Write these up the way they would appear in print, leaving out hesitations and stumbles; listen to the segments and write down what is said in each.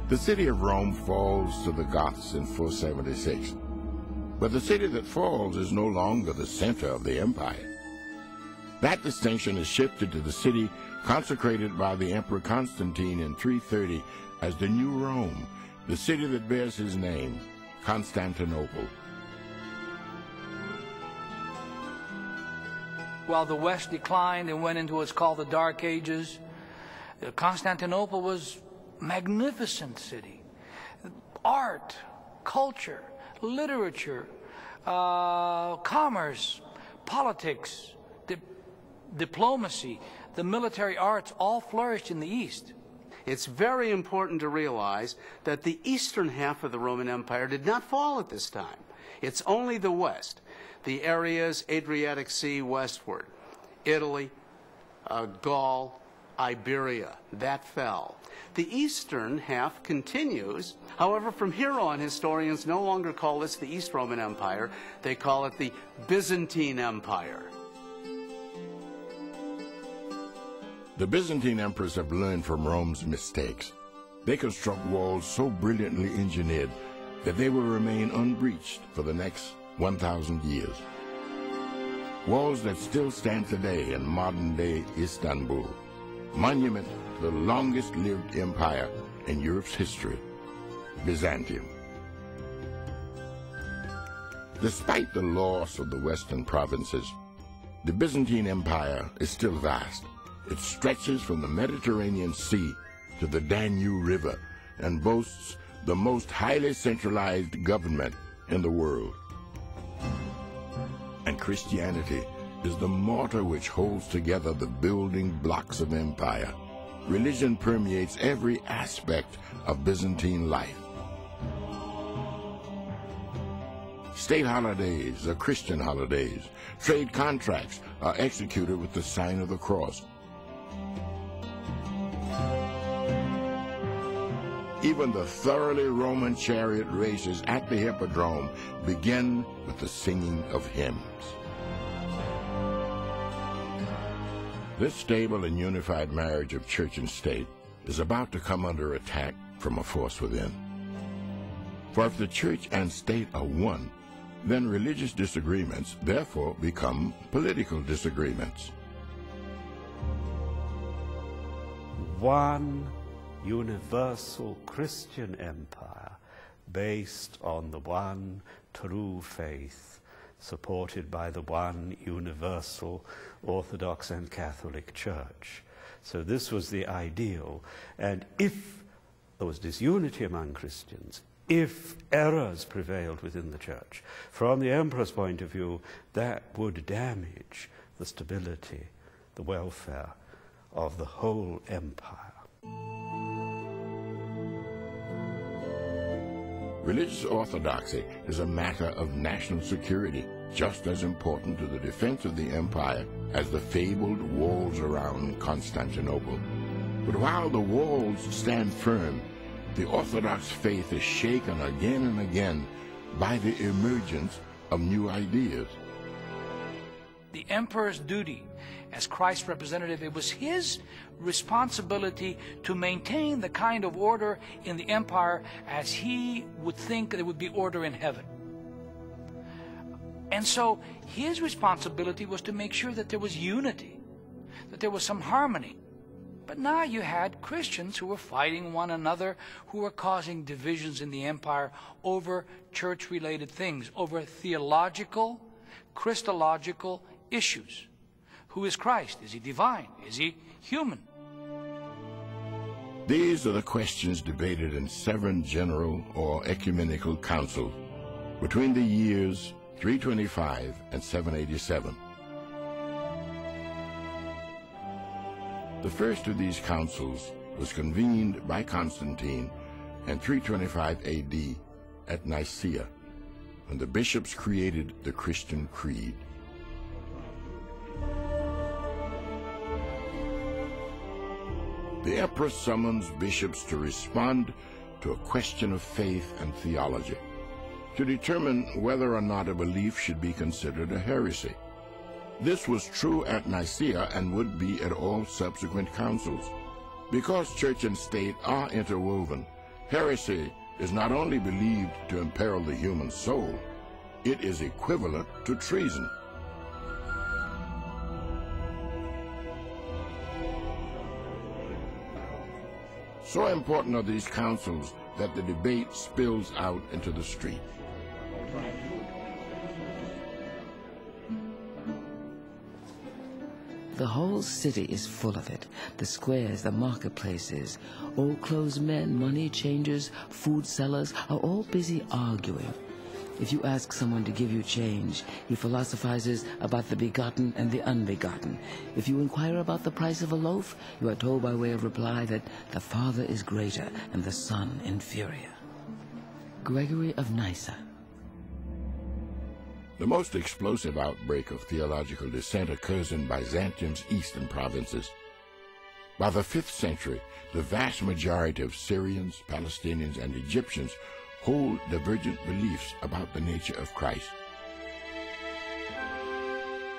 The city of Rome falls to the Goths in 476. But the city that falls is no longer the center of the empire. That distinction is shifted to the city consecrated by the Emperor Constantine in 330 as the New Rome, the city that bears his name, Constantinople. While the West declined and went into what's called the Dark Ages, Constantinople was a magnificent city. Art, culture, literature, commerce, politics, diplomacy, the military arts all flourished in the East. It's very important to realize that the eastern half of the Roman Empire did not fall at this time. It's only the West, the areas Adriatic Sea westward, Italy, Gaul, Iberia, that fell. The eastern half continues. However, from here on, historians no longer call this the East Roman Empire. They call it the Byzantine Empire. The Byzantine emperors have learned from Rome's mistakes. They construct walls so brilliantly engineered that they will remain unbreached for the next 1,000 years. Walls that still stand today in modern-day Istanbul, monument to the longest-lived empire in Europe's history, Byzantium. Despite the loss of the western provinces, the Byzantine Empire is still vast. It stretches from the Mediterranean Sea to the Danube River and boasts the most highly centralized government in the world. And Christianity is the mortar which holds together the building blocks of empire. Religion permeates every aspect of Byzantine life. State holidays are Christian holidays. Trade contracts are executed with the sign of the cross. Even the thoroughly Roman chariot races at the Hippodrome begin with the singing of hymns. This stable and unified marriage of church and state is about to come under attack from a force within. For if the church and state are one, then religious disagreements therefore become political disagreements. One universal Christian empire based on the one true faith, supported by the one universal Orthodox and Catholic Church. So this was the ideal. And if there was disunity among Christians, if errors prevailed within the Church, from the emperor's point of view, that would damage the stability, the welfare of the whole empire. Religious orthodoxy is a matter of national security, just as important to the defense of the empire as the fabled walls around Constantinople. But while the walls stand firm, the Orthodox faith is shaken again and again by the emergence of new ideas. The emperor's duty as Christ's representative, it was his responsibility to maintain the kind of order in the empire as he would think there would be order in heaven. And so his responsibility was to make sure that there was unity, that there was some harmony. But now you had Christians who were fighting one another, who were causing divisions in the empire over church-related things, over theological, Christological issues. Who is Christ? Is he divine? Is he human? These are the questions debated in 7 general or ecumenical councils between the years 325 and 787. The first of these councils was convened by Constantine in 325 AD at Nicaea, when the bishops created the Christian creed. The emperor summons bishops to respond to a question of faith and theology, to determine whether or not a belief should be considered a heresy. This was true at Nicaea and would be at all subsequent councils. Because church and state are interwoven, Heresy is not only believed to imperil the human soul, it is equivalent to treason. So important are these councils that the debate spills out into the street. The whole city is full of it. The squares, the marketplaces, old clothes men, money changers, food sellers are all busy arguing. If you ask someone to give you change, he philosophizes about the begotten and the unbegotten. If you inquire about the price of a loaf, you are told by way of reply that the Father is greater and the Son inferior. Gregory of Nyssa. The most explosive outbreak of theological dissent occurs in Byzantium's eastern provinces. By the 5th century, the vast majority of Syrians, Palestinians, and Egyptians hold divergent beliefs about the nature of Christ.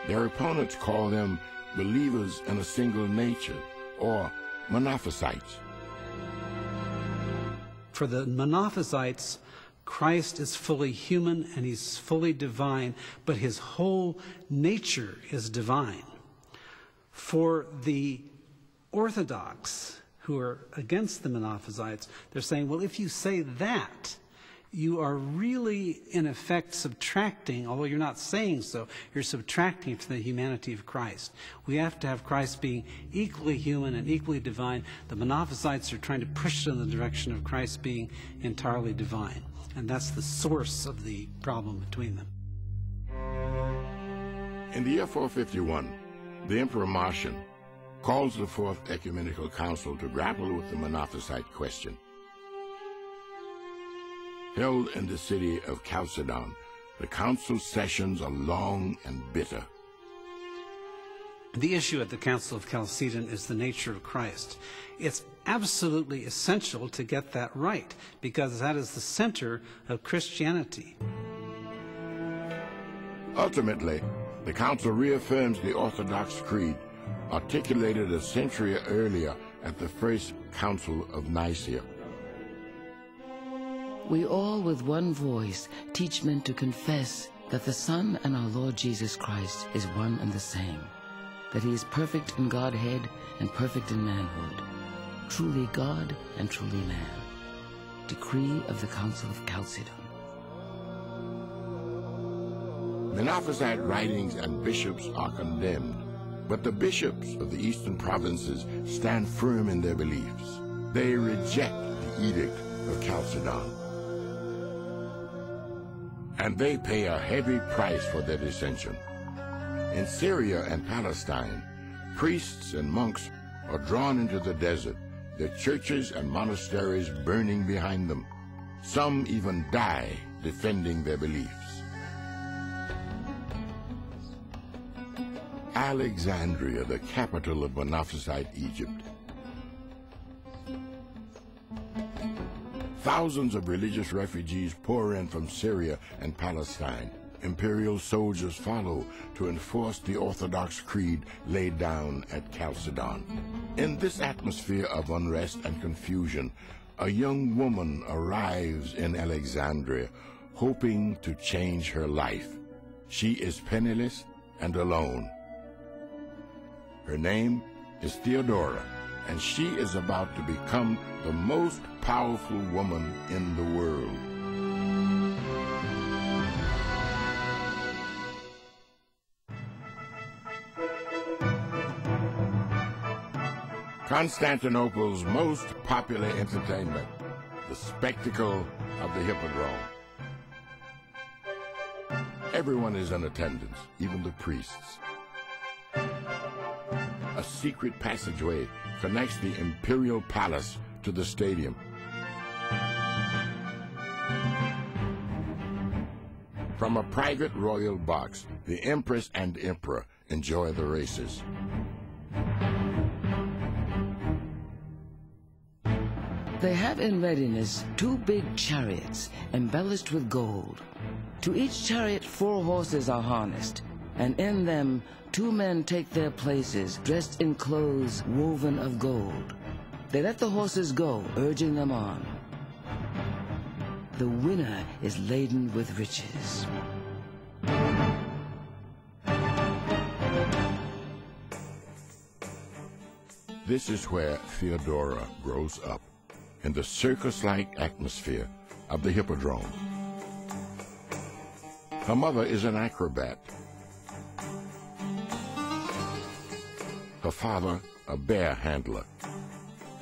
Their opponents call them believers in a single nature, or monophysites. For the monophysites, Christ is fully human and he's fully divine, but his whole nature is divine. For the Orthodox, who are against the monophysites, they're saying, well, if you say that, you are really, in effect, subtracting, although you're not saying so, you're subtracting from the humanity of Christ. We have to have Christ being equally human and equally divine. The monophysites are trying to push it in the direction of Christ being entirely divine. And that's the source of the problem between them. In the year 451, the Emperor Marcian calls the Fourth Ecumenical Council to grapple with the Monophysite question. Held in the city of Chalcedon, the council sessions are long and bitter. The issue at the Council of Chalcedon is the nature of Christ. It's absolutely essential to get that right, because that is the center of Christianity. Ultimately, the council reaffirms the Orthodox Creed, articulated a century earlier at the First Council of Nicaea. We all with one voice teach men to confess that the Son and our Lord Jesus Christ is one and the same, that he is perfect in Godhead and perfect in manhood, truly God and truly man. Decree of the Council of Chalcedon. Monophysite writings and bishops are condemned, but the bishops of the eastern provinces stand firm in their beliefs. They reject the Edict of Chalcedon, and they pay a heavy price for their dissension. In Syria and Palestine, priests and monks are drawn into the desert, their churches and monasteries burning behind them. Some even die defending their beliefs. Alexandria, the capital of Monophysite Egypt. Thousands of religious refugees pour in from Syria and Palestine. Imperial soldiers follow to enforce the Orthodox creed laid down at Chalcedon. In this atmosphere of unrest and confusion, a young woman arrives in Alexandria, hoping to change her life. She is penniless and alone. Her name is Theodora, and she is about to become the most powerful woman in the world. Constantinople's most popular entertainment, the spectacle of the Hippodrome. Everyone is in attendance, even the priests. A secret passageway connects the imperial palace to the stadium. From a private royal box, the Empress and Emperor enjoy the races. They have in readiness 2 big chariots embellished with gold. To each chariot 4 horses are harnessed, and in them 2 men take their places, dressed in clothes woven of gold. They let the horses go, urging them on. The winner is laden with riches. This is where Theodora grows up, in the circus-like atmosphere of the Hippodrome. Her mother is an acrobat. Her father, a bear handler.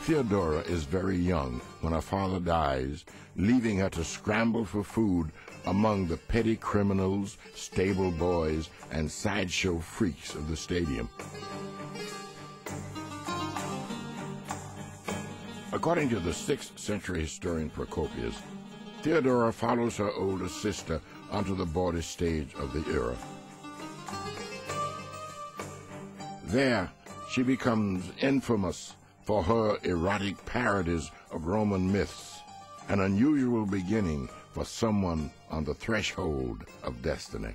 Theodora is very young when her father dies, leaving her to scramble for food among the petty criminals, stable boys, and sideshow freaks of the stadium. According to the 6th century historian Procopius, Theodora follows her older sister onto the border stage of the era. There, she becomes infamous for her erotic parodies of Roman myths, an unusual beginning for someone on the threshold of destiny.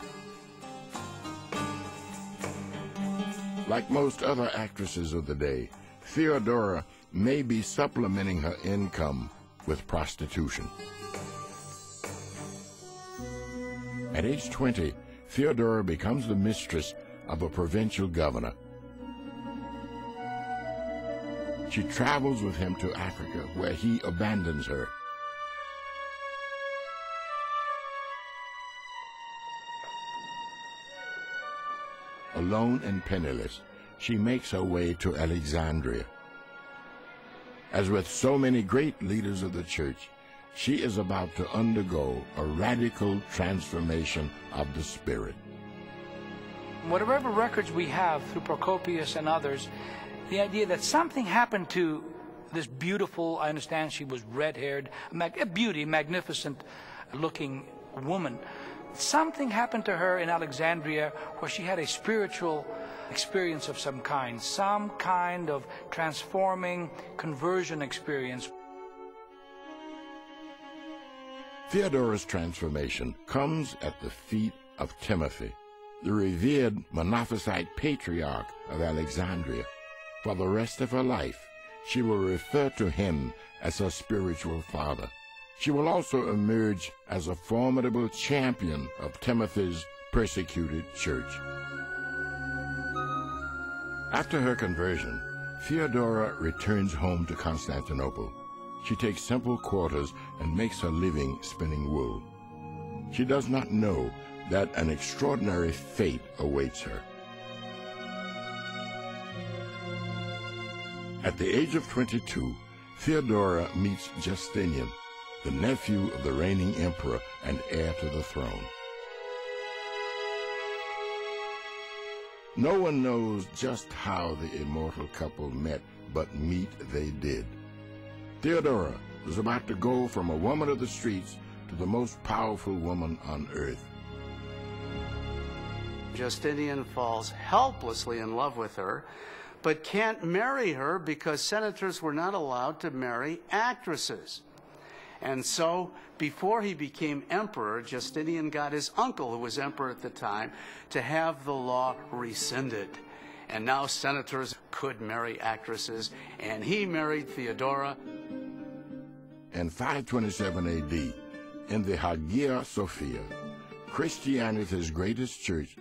Like most other actresses of the day, Theodora may be supplementing her income with prostitution. At age 20, Theodora becomes the mistress of a provincial governor. She travels with him to Africa, where he abandons her. Alone and penniless, she makes her way to Alexandria. As with so many great leaders of the church, she is about to undergo a radical transformation of the spirit. Whatever records we have through Procopius and others, the idea that something happened to this beautiful, I understand she was red-haired, a beauty, magnificent-looking woman. Something happened to her in Alexandria where she had a spiritual experience of some kind of transforming conversion experience. Theodora's transformation comes at the feet of Timothy, the revered Monophysite patriarch of Alexandria. For the rest of her life, she will refer to him as her spiritual father. She will also emerge as a formidable champion of Timothy's persecuted church. After her conversion, Theodora returns home to Constantinople. She takes simple quarters and makes her living spinning wool. She does not know that an extraordinary fate awaits her. At the age of 22, Theodora meets Justinian, the nephew of the reigning emperor and heir to the throne. No one knows just how the immortal couple met, but meet they did. Theodora was about to go from a woman of the streets to the most powerful woman on earth. Justinian falls helplessly in love with her, but can't marry her because senators were not allowed to marry actresses. And so, before he became emperor, Justinian got his uncle, who was emperor at the time, to have the law rescinded. And now senators could marry actresses, and he married Theodora. In 527 A.D., in the Hagia Sophia, Christianity's greatest church,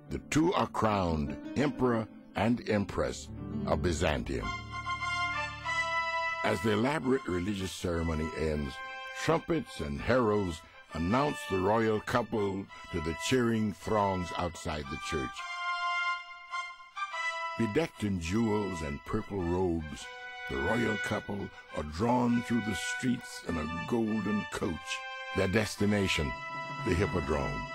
the two are crowned emperor and empress of Byzantium. As the elaborate religious ceremony ends, trumpets and heralds announce the royal couple to the cheering throngs outside the church. Bedecked in jewels and purple robes, the royal couple are drawn through the streets in a golden coach, their destination, the Hippodrome.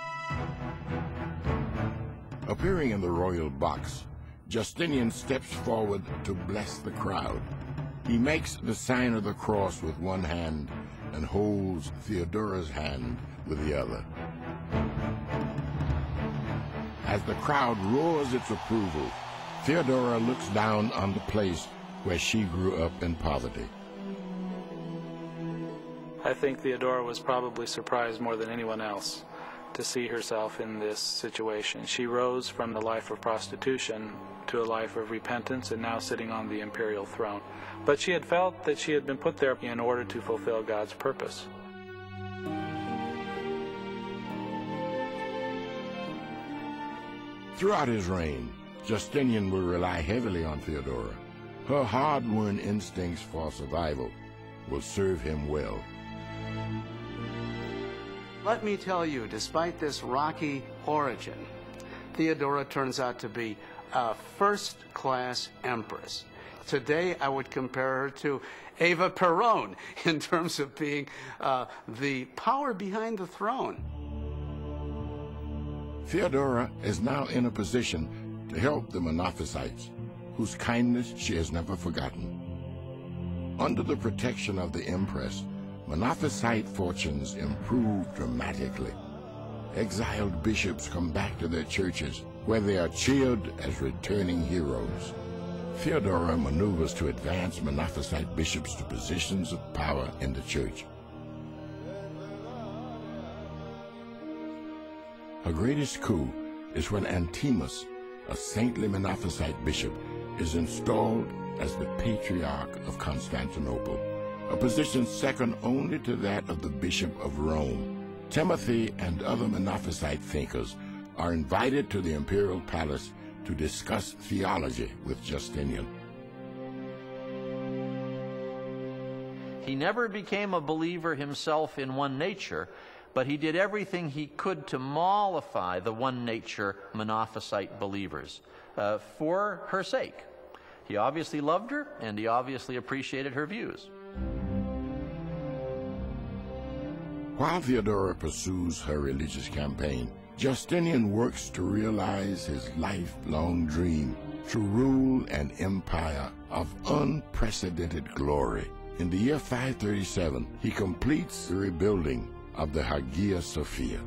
Appearing in the royal box, Justinian steps forward to bless the crowd. He makes the sign of the cross with one hand and holds Theodora's hand with the other. As the crowd roars its approval, Theodora looks down on the place where she grew up in poverty. I think Theodora was probably surprised more than anyone else to see herself in this situation. She rose from the life of prostitution to a life of repentance and now sitting on the imperial throne. But she had felt that she had been put there in order to fulfill God's purpose. Throughout his reign, Justinian will rely heavily on Theodora. Her hard-won instincts for survival will serve him well. Let me tell you, despite this rocky origin, Theodora turns out to be a first-class empress. Today, I would compare her to Eva Peron in terms of being the power behind the throne. Theodora is now in a position to help the Monophysites, whose kindness she has never forgotten. Under the protection of the Empress, Monophysite fortunes improve dramatically. Exiled bishops come back to their churches, where they are cheered as returning heroes. Theodora maneuvers to advance Monophysite bishops to positions of power in the church. Her greatest coup is when Antimus, a saintly Monophysite bishop, is installed as the Patriarch of Constantinople, a position second only to that of the Bishop of Rome. Timothy and other Monophysite thinkers are invited to the imperial palace to discuss theology with Justinian. He never became a believer himself in one nature, but he did everything he could to mollify the one nature Monophysite believers for her sake. He obviously loved her, and he obviously appreciated her views. While Theodora pursues her religious campaign, Justinian works to realize his lifelong dream to rule an empire of unprecedented glory. In the year 537, he completes the rebuilding of the Hagia Sophia.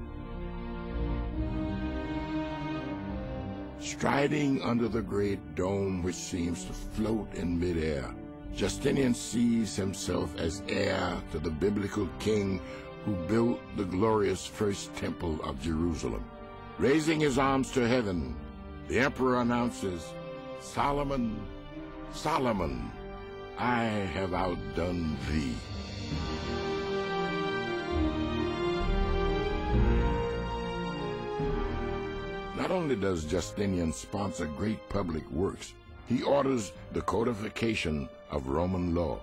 Striding under the great dome which seems to float in midair, Justinian sees himself as heir to the biblical king who built the glorious first temple of Jerusalem. Raising his arms to heaven, the emperor announces, "Solomon, Solomon, I have outdone thee." Not only does Justinian sponsor great public works, he orders the codification of Roman law.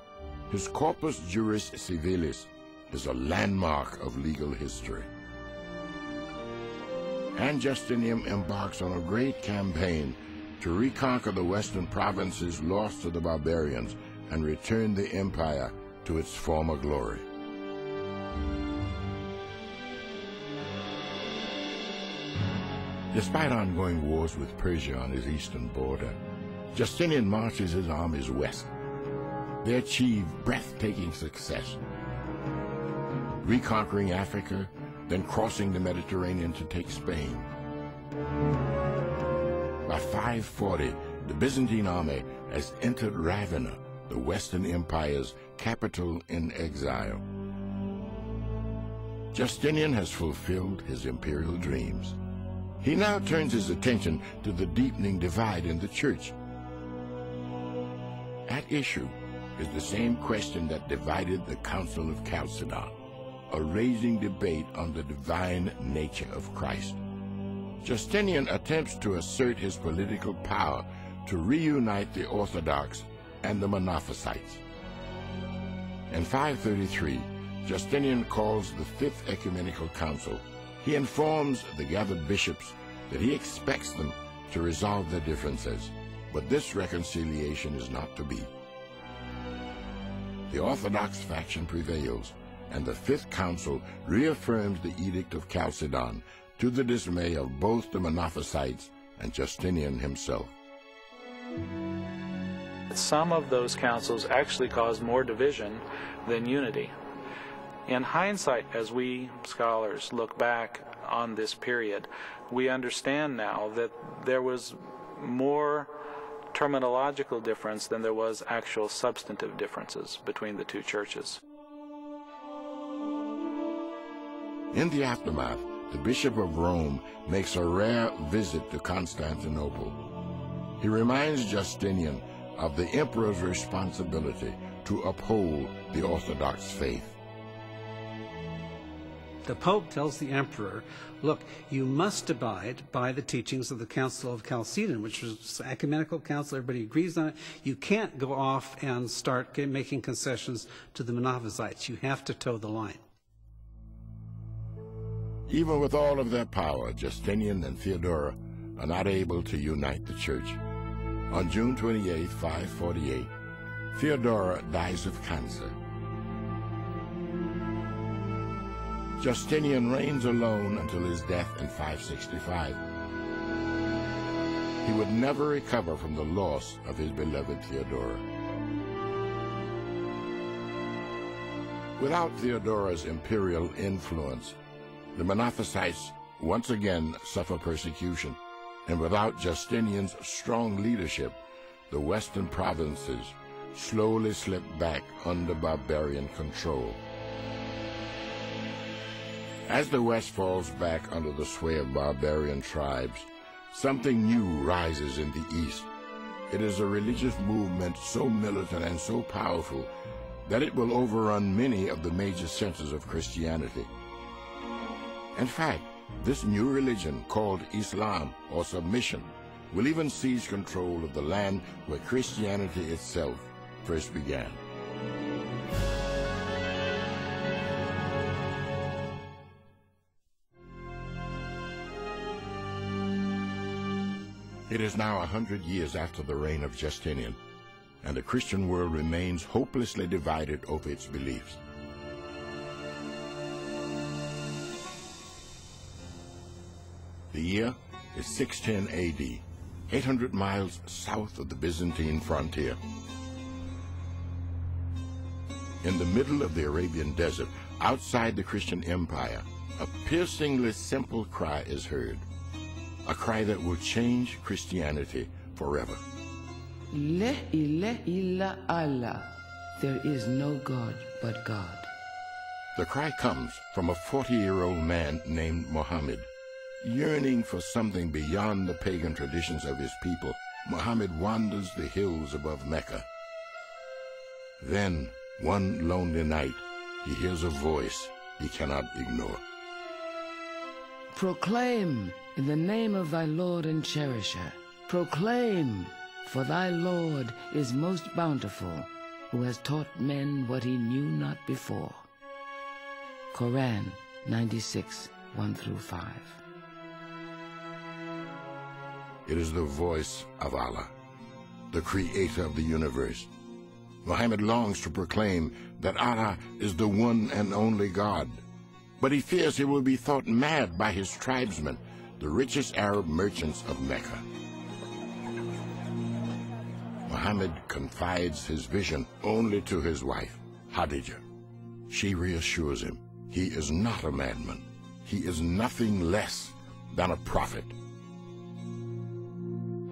His Corpus Juris Civilis is a landmark of legal history. And Justinian embarks on a great campaign to reconquer the western provinces lost to the barbarians and return the empire to its former glory. Despite ongoing wars with Persia on his eastern border, Justinian marches his armies west. They achieve breathtaking success, reconquering Africa, then crossing the Mediterranean to take Spain. By 540, the Byzantine army has entered Ravenna, the Western Empire's capital in exile. Justinian has fulfilled his imperial dreams. He now turns his attention to the deepening divide in the church. At issue is the same question that divided the Council of Chalcedon, a raging debate on the divine nature of Christ. Justinian attempts to assert his political power to reunite the Orthodox and the Monophysites. In 533, Justinian calls the Fifth Ecumenical Council. He informs the gathered bishops that he expects them to resolve their differences, but this reconciliation is not to be. The Orthodox faction prevails, and the Fifth Council reaffirms the Edict of Chalcedon to the dismay of both the Monophysites and Justinian himself. Some of those councils actually caused more division than unity. In hindsight, as we scholars look back on this period, we understand now that there was more terminological difference than there was actual substantive differences between the two churches. In the aftermath, the Bishop of Rome makes a rare visit to Constantinople. He reminds Justinian of the emperor's responsibility to uphold the Orthodox faith. The Pope tells the emperor, look, you must abide by the teachings of the Council of Chalcedon, which is an ecumenical council, everybody agrees on it. You can't go off and start making concessions to the Monophysites. You have to toe the line. Even with all of their power, Justinian and Theodora are not able to unite the church. On June 28, 548, Theodora dies of cancer. Justinian reigns alone until his death in 565. He would never recover from the loss of his beloved Theodora. Without Theodora's imperial influence, the Monophysites once again suffer persecution, and without Justinian's strong leadership, the western provinces slowly slip back under barbarian control. As the West falls back under the sway of barbarian tribes, something new rises in the East. It is a religious movement so militant and so powerful that it will overrun many of the major centers of Christianity. In fact, this new religion, called Islam or submission, will even seize control of the land where Christianity itself first began. It is now 100 years after the reign of Justinian, and the Christian world remains hopelessly divided over its beliefs. The year is 610 AD, 800 miles south of the Byzantine frontier. In the middle of the Arabian desert, outside the Christian Empire, a piercingly simple cry is heard. A cry that will change Christianity forever. La ilaha illa Allah. There is no God but God. The cry comes from a 40-year-old man named Muhammad. Yearning for something beyond the pagan traditions of his people, Muhammad wanders the hills above Mecca. Then, one lonely night, he hears a voice he cannot ignore. Proclaim in the name of thy Lord and Cherisher. Proclaim, for thy Lord is most bountiful, who has taught men what he knew not before. Quran 96, 1-5. It is the voice of Allah, the creator of the universe. Muhammad longs to proclaim that Allah is the one and only God, but he fears he will be thought mad by his tribesmen, the richest Arab merchants of Mecca. Muhammad confides his vision only to his wife, Khadijah. She reassures him he is not a madman. He is nothing less than a prophet.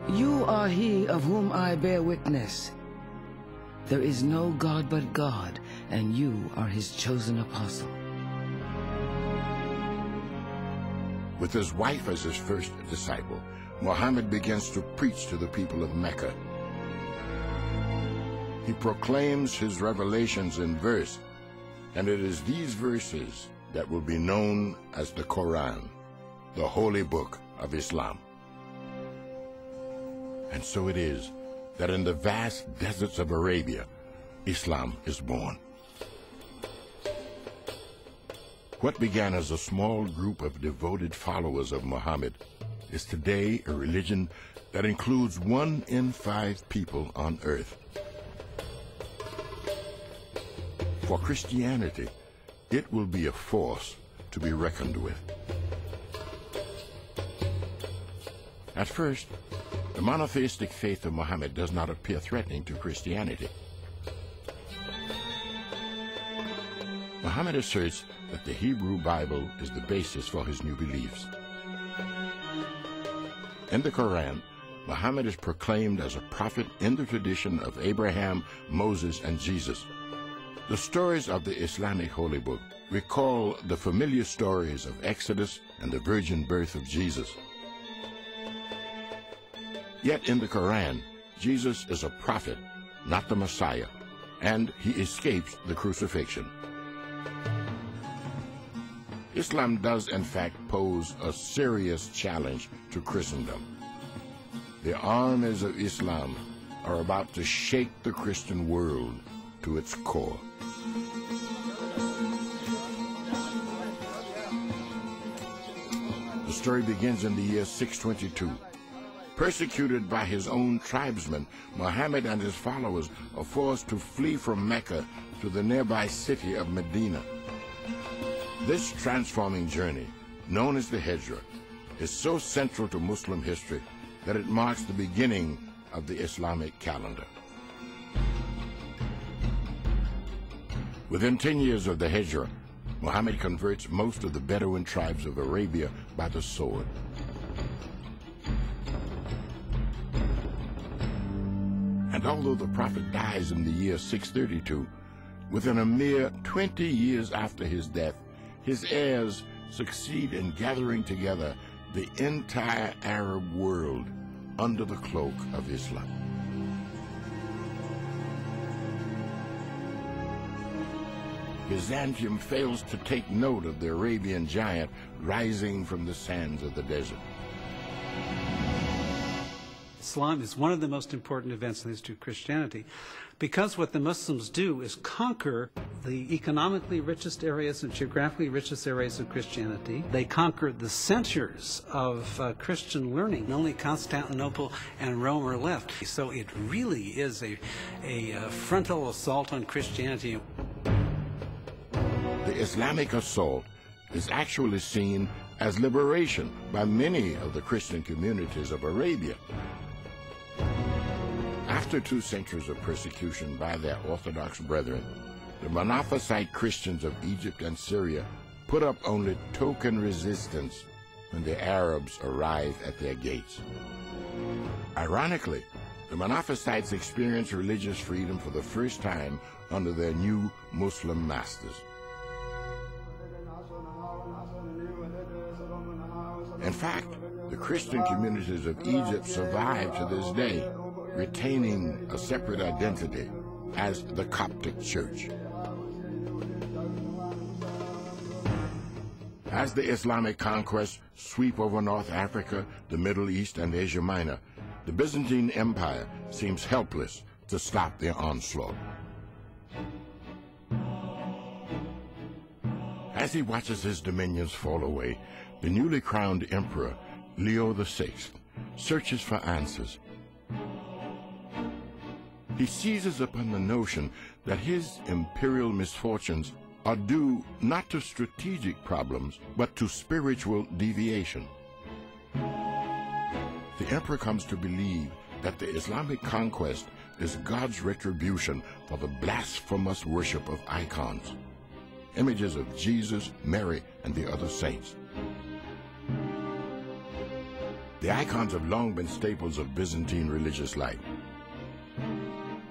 You are he of whom I bear witness. There is no God but God, and you are his chosen apostle. With his wife as his first disciple, Muhammad begins to preach to the people of Mecca. He proclaims his revelations in verse, and it is these verses that will be known as the Quran, the holy book of Islam. And so it is that in the vast deserts of Arabia, Islam is born. What began as a small group of devoted followers of Muhammad is today a religion that includes 1 in 5 people on earth. For Christianity, it will be a force to be reckoned with. At first, the monotheistic faith of Muhammad does not appear threatening to Christianity. Muhammad asserts that the Hebrew Bible is the basis for his new beliefs. In the Quran, Muhammad is proclaimed as a prophet in the tradition of Abraham, Moses, and Jesus. The stories of the Islamic holy book recall the familiar stories of Exodus and the virgin birth of Jesus. Yet in the Quran, Jesus is a prophet, not the Messiah, and he escapes the crucifixion. Islam does in fact pose a serious challenge to Christendom. The armies of Islam are about to shake the Christian world to its core. The story begins in the year 622. Persecuted by his own tribesmen, Muhammad and his followers are forced to flee from Mecca to the nearby city of Medina. This transforming journey, known as the Hijrah, is so central to Muslim history that it marks the beginning of the Islamic calendar. Within 10 years of the Hijrah, Muhammad converts most of the Bedouin tribes of Arabia by the sword. And although the prophet dies in the year 632, within a mere 20 years after his death, his heirs succeed in gathering together the entire Arab world under the cloak of Islam. Byzantium fails to take note of the Arabian giant rising from the sands of the desert. Islam is one of the most important events in the history of Christianity because what the Muslims do is conquer the economically richest areas and geographically richest areas of Christianity. They conquer the centers of Christian learning. Only Constantinople and Rome are left. So it really is a frontal assault on Christianity. The Islamic assault is actually seen as liberation by many of the Christian communities of Arabia. After 2 centuries of persecution by their Orthodox brethren, the Monophysite Christians of Egypt and Syria put up only token resistance when the Arabs arrived at their gates. Ironically, the Monophysites experienced religious freedom for the first time under their new Muslim masters. In fact, the Christian communities of Egypt survive to this day, retaining a separate identity as the Coptic Church. As the Islamic conquests sweep over North Africa, the Middle East, and Asia Minor, the Byzantine Empire seems helpless to stop their onslaught. As he watches his dominions fall away, the newly crowned emperor, Leo VI, searches for answers. He seizes upon the notion that his imperial misfortunes are due not to strategic problems, but to spiritual deviation. The emperor comes to believe that the Islamic conquest is God's retribution for the blasphemous worship of icons, images of Jesus, Mary, and the other saints. The icons have long been staples of Byzantine religious life.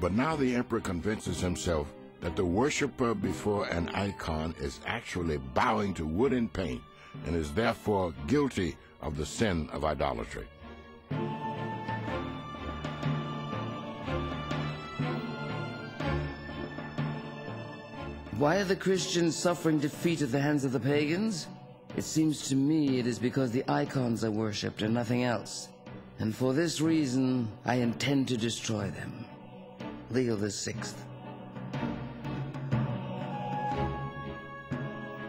But now the emperor convinces himself that the worshiper before an icon is actually bowing to wood and paint and is therefore guilty of the sin of idolatry. Why are the Christians suffering defeat at the hands of the pagans? It seems to me it is because the icons are worshipped and nothing else. And for this reason, I intend to destroy them. Leo VI.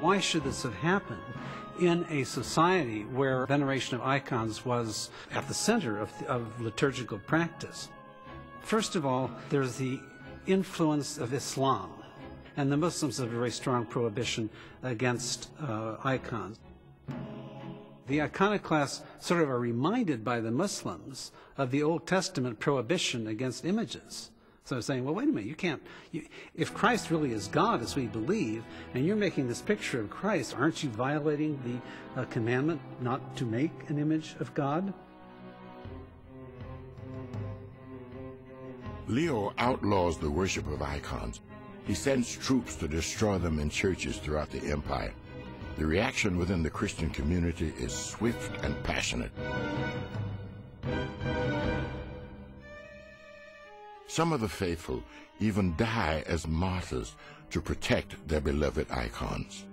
Why should this have happened in a society where veneration of icons was at the center of liturgical practice? First of all, there's the influence of Islam. And the Muslims have a very strong prohibition against icons. The iconoclasts sort of are reminded by the Muslims of the Old Testament prohibition against images. So they're saying, well, wait a minute, if Christ really is God, as we believe, and you're making this picture of Christ, aren't you violating the commandment not to make an image of God? Leo outlaws the worship of icons. He sends troops to destroy them in churches throughout the empire. The reaction within the Christian community is swift and passionate. Some of the faithful even die as martyrs to protect their beloved icons.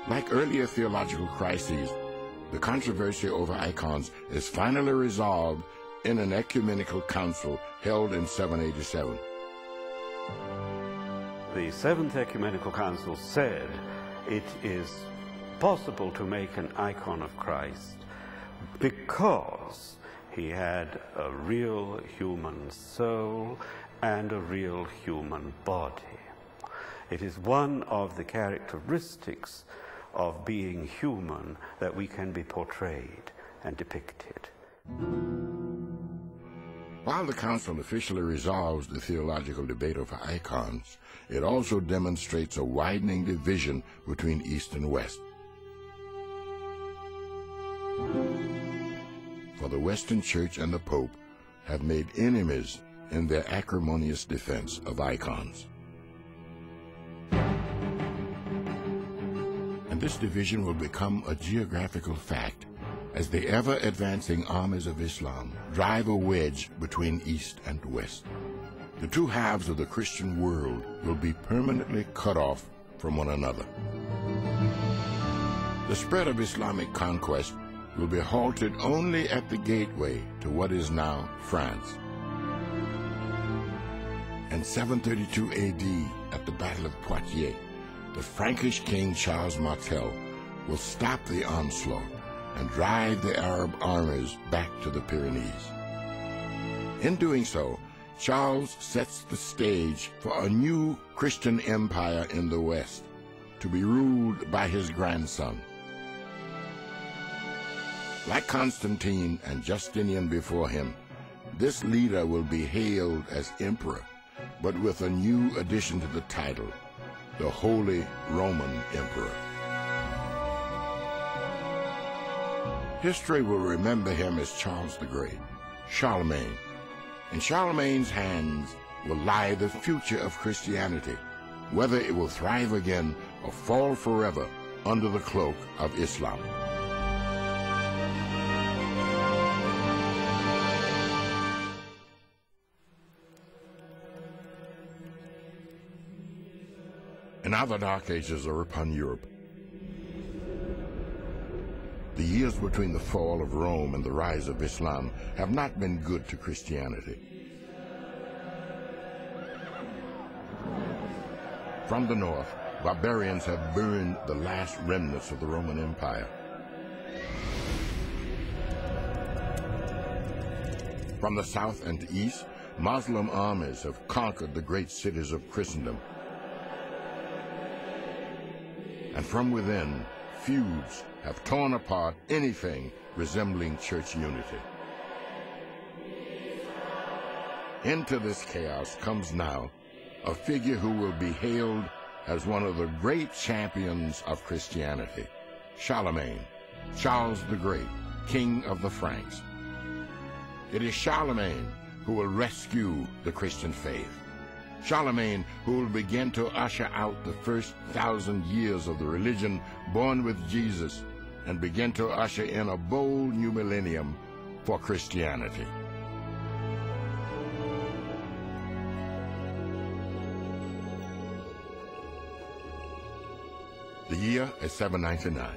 Like earlier theological crises, the controversy over icons is finally resolved in an ecumenical council held in 787. The Seventh Ecumenical Council said it is possible to make an icon of Christ because he had a real human soul and a real human body. It is one of the characteristics of being human that we can be portrayed and depicted. While the Council officially resolves the theological debate over icons, it also demonstrates a widening division between East and West. For the Western Church and the Pope have made enemies in their acrimonious defense of icons. And this division will become a geographical fact as the ever-advancing armies of Islam drive a wedge between East and West. The two halves of the Christian world will be permanently cut off from one another. The spread of Islamic conquest will be halted only at the gateway to what is now France. In 732 AD, at the Battle of Poitiers, the Frankish king Charles Martel will stop the onslaught and drive the Arab armies back to the Pyrenees. In doing so, Charles sets the stage for a new Christian empire in the West, to be ruled by his grandson. Like Constantine and Justinian before him, this leader will be hailed as emperor, but with a new addition to the title, the Holy Roman Emperor. History will remember him as Charles the Great, Charlemagne. In Charlemagne's hands will lie the future of Christianity, whether it will thrive again or fall forever under the cloak of Islam. And now the Dark Ages are upon Europe. The years between the fall of Rome and the rise of Islam have not been good to Christianity. From the north, barbarians have burned the last remnants of the Roman Empire. From the south and east, Muslim armies have conquered the great cities of Christendom. And from within, feuds have torn apart anything resembling church unity. Into this chaos comes now a figure who will be hailed as one of the great champions of Christianity, Charlemagne, Charles the Great, King of the Franks. It is Charlemagne who will rescue the Christian faith. Charlemagne who will begin to usher out the first 1,000 years of the religion born with Jesus and begin to usher in a bold new millennium for Christianity. The year is 799.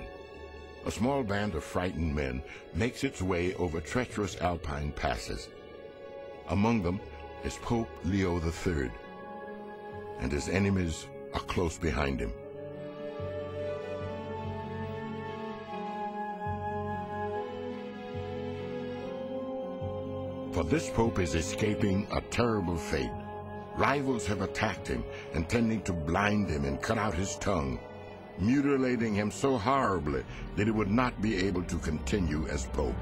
A small band of frightened men makes its way over treacherous alpine passes. Among them is Pope Leo III, and his enemies are close behind him. For this pope is escaping a terrible fate. Rivals have attacked him, intending to blind him and cut out his tongue, mutilating him so horribly that he would not be able to continue as pope.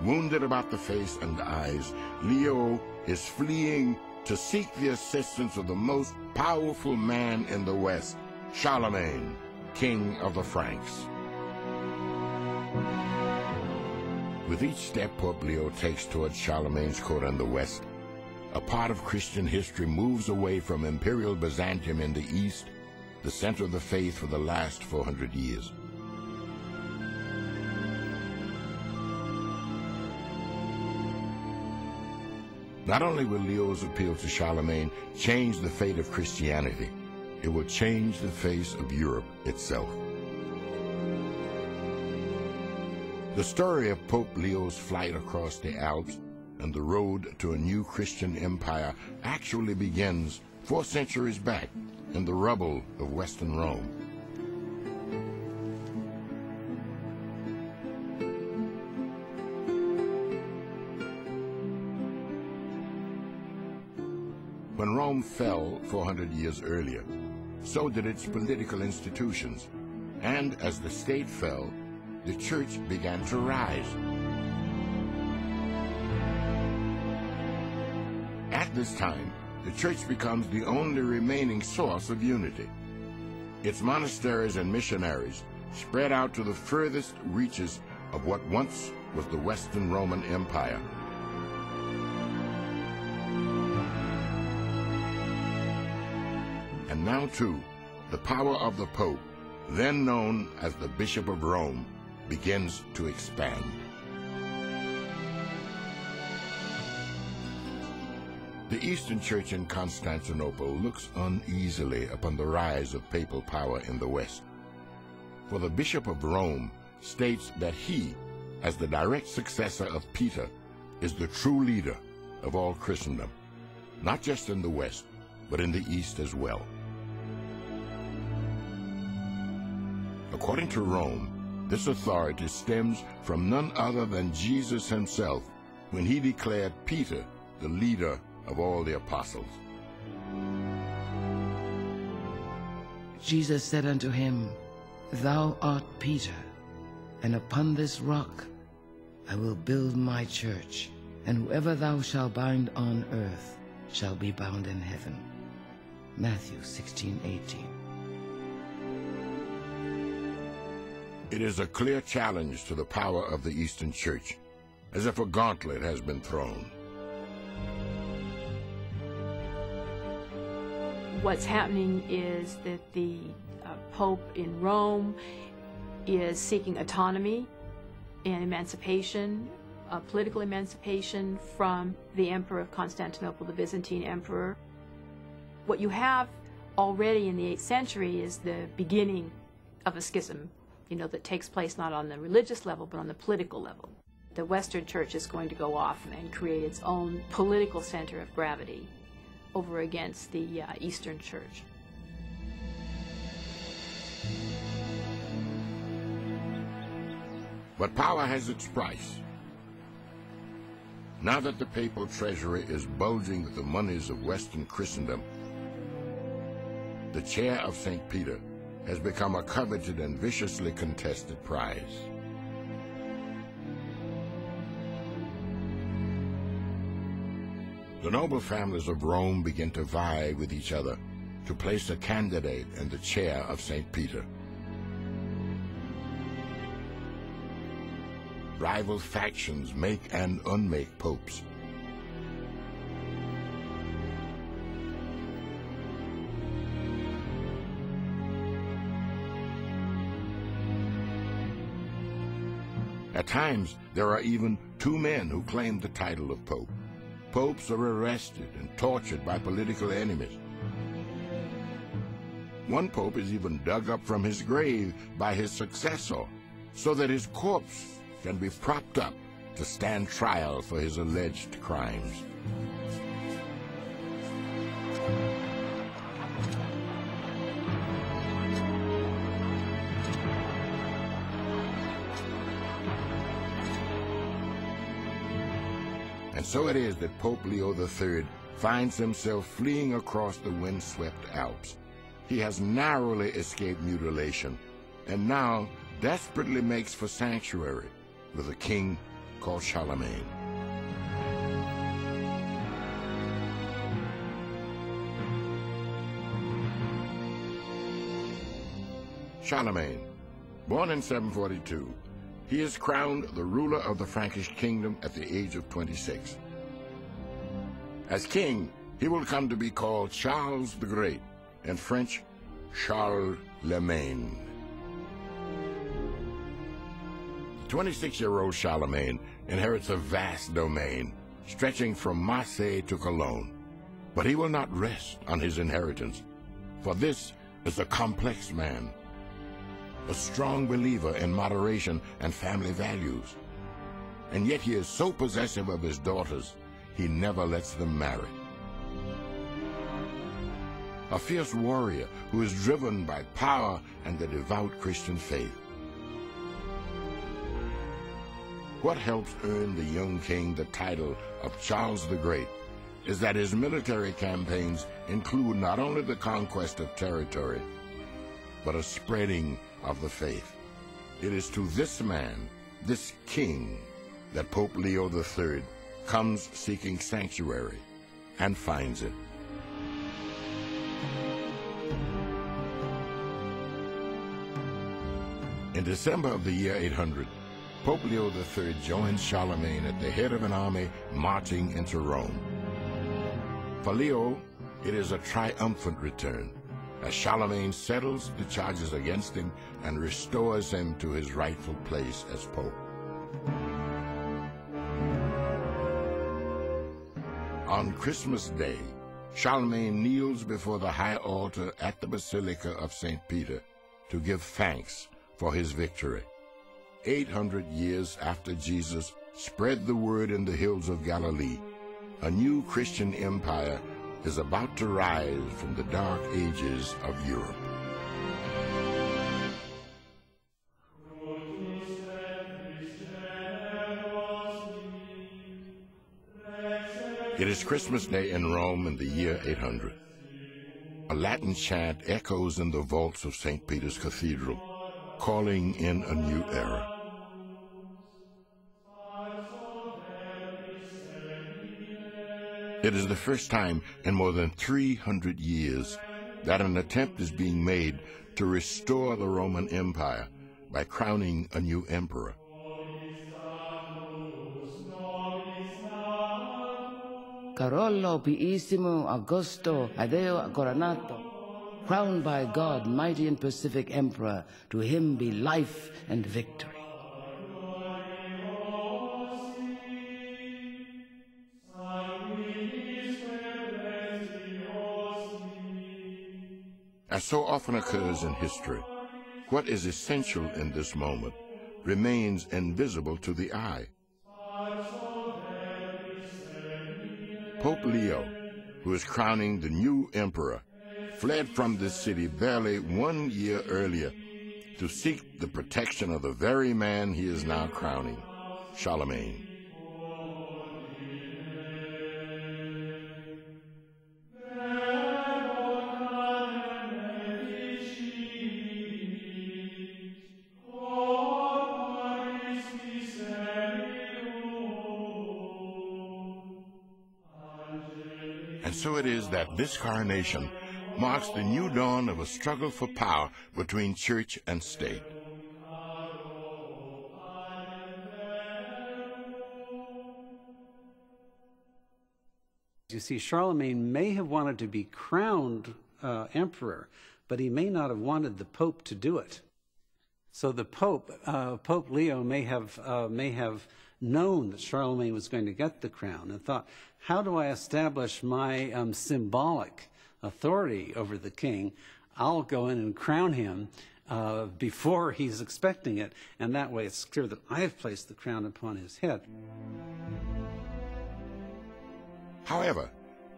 Wounded about the face and eyes, Leo is fleeing to seek the assistance of the most powerful man in the West, Charlemagne, King of the Franks. With each step Pope Leo takes towards Charlemagne's court in the West, a part of Christian history moves away from Imperial Byzantium in the East, the center of the faith for the last 400 years. Not only will Leo's appeal to Charlemagne change the fate of Christianity, it will change the face of Europe itself. The story of Pope Leo's flight across the Alps and the road to a new Christian empire actually begins 4 centuries back in the rubble of Western Rome. When Rome fell 400 years earlier, so did its political institutions, and as the state fell, the church began to rise. At this time, the church becomes the only remaining source of unity. Its monasteries and missionaries spread out to the furthest reaches of what once was the Western Roman Empire. And now, too, the power of the Pope, then known as the Bishop of Rome, begins to expand. The Eastern Church in Constantinople looks uneasily upon the rise of papal power in the West. For the Bishop of Rome states that he, as the direct successor of Peter, is the true leader of all Christendom, not just in the West, but in the East as well. According to Rome, this authority stems from none other than Jesus himself when he declared Peter the leader of all the apostles. Jesus said unto him, Thou art Peter, and upon this rock I will build my church, and whoever thou shalt bind on earth shall be bound in heaven. Matthew 16:18. It is a clear challenge to the power of the Eastern Church, as if a gauntlet has been thrown. What's happening is that the Pope in Rome is seeking autonomy and emancipation, political emancipation from the Emperor of Constantinople, the Byzantine Emperor. What you have already in the 8th century is the beginning of a schism, that takes place not on the religious level, but on the political level. The Western Church is going to go off and create its own political center of gravity over against the Eastern Church. But power has its price. Now that the papal treasury is bulging with the monies of Western Christendom, the chair of St. Peter has become a coveted and viciously contested prize. The noble families of Rome begin to vie with each other to place a candidate in the chair of St. Peter. Rival factions make and unmake popes. At times, there are even 2 men who claim the title of pope. Popes are arrested and tortured by political enemies. One pope is even dug up from his grave by his successor, so that his corpse can be propped up to stand trial for his alleged crimes. And so it is that Pope Leo III finds himself fleeing across the windswept Alps. He has narrowly escaped mutilation, and now desperately makes for sanctuary with a king called Charlemagne. Charlemagne, born in 742, he is crowned the ruler of the Frankish kingdom at the age of 26. As king, he will come to be called Charles the Great, in French, Charlemagne. The 26-year-old Charlemagne inherits a vast domain, stretching from Marseille to Cologne. But he will not rest on his inheritance, for this is a complex man, a strong believer in moderation and family values. And yet he is so possessive of his daughters, he never lets them marry. A fierce warrior who is driven by power and the devout Christian faith. What helps earn the young king the title of Charles the Great is that his military campaigns include not only the conquest of territory, but a spreading of the faith. It is to this man, this king, that Pope Leo III comes seeking sanctuary and finds it. In December of the year 800, Pope Leo III joins Charlemagne at the head of an army marching into Rome. For Leo, it is a triumphant return, as Charlemagne settles the charges against him and restores him to his rightful place as Pope. On Christmas Day, Charlemagne kneels before the high altar at the Basilica of St. Peter to give thanks for his victory. 800 years after Jesus spread the word in the hills of Galilee, a new Christian empire is about to rise from the dark ages of Europe. It is Christmas Day in Rome in the year 800. A Latin chant echoes in the vaults of St. Peter's Cathedral, calling in a new era. It is the first time in more than 300 years that an attempt is being made to restore the Roman Empire by crowning a new emperor. Carollo Piissimo Augusto Adeo Coronato, crowned by God, mighty and pacific emperor, to him be life and victory. As so often occurs in history, what is essential in this moment remains invisible to the eye. Pope Leo, who is crowning the new emperor, fled from this city barely 1 year earlier to seek the protection of the very man he is now crowning, Charlemagne. And so it is that this coronation marks the new dawn of a struggle for power between church and state. You see, Charlemagne may have wanted to be crowned emperor, but he may not have wanted the Pope to do it. So the Pope, Pope Leo, may have known that Charlemagne was going to get the crown and thought, how do I establish my symbolic authority over the king? I'll go in and crown him before he's expecting it, and that way it's clear that I have placed the crown upon his head. However,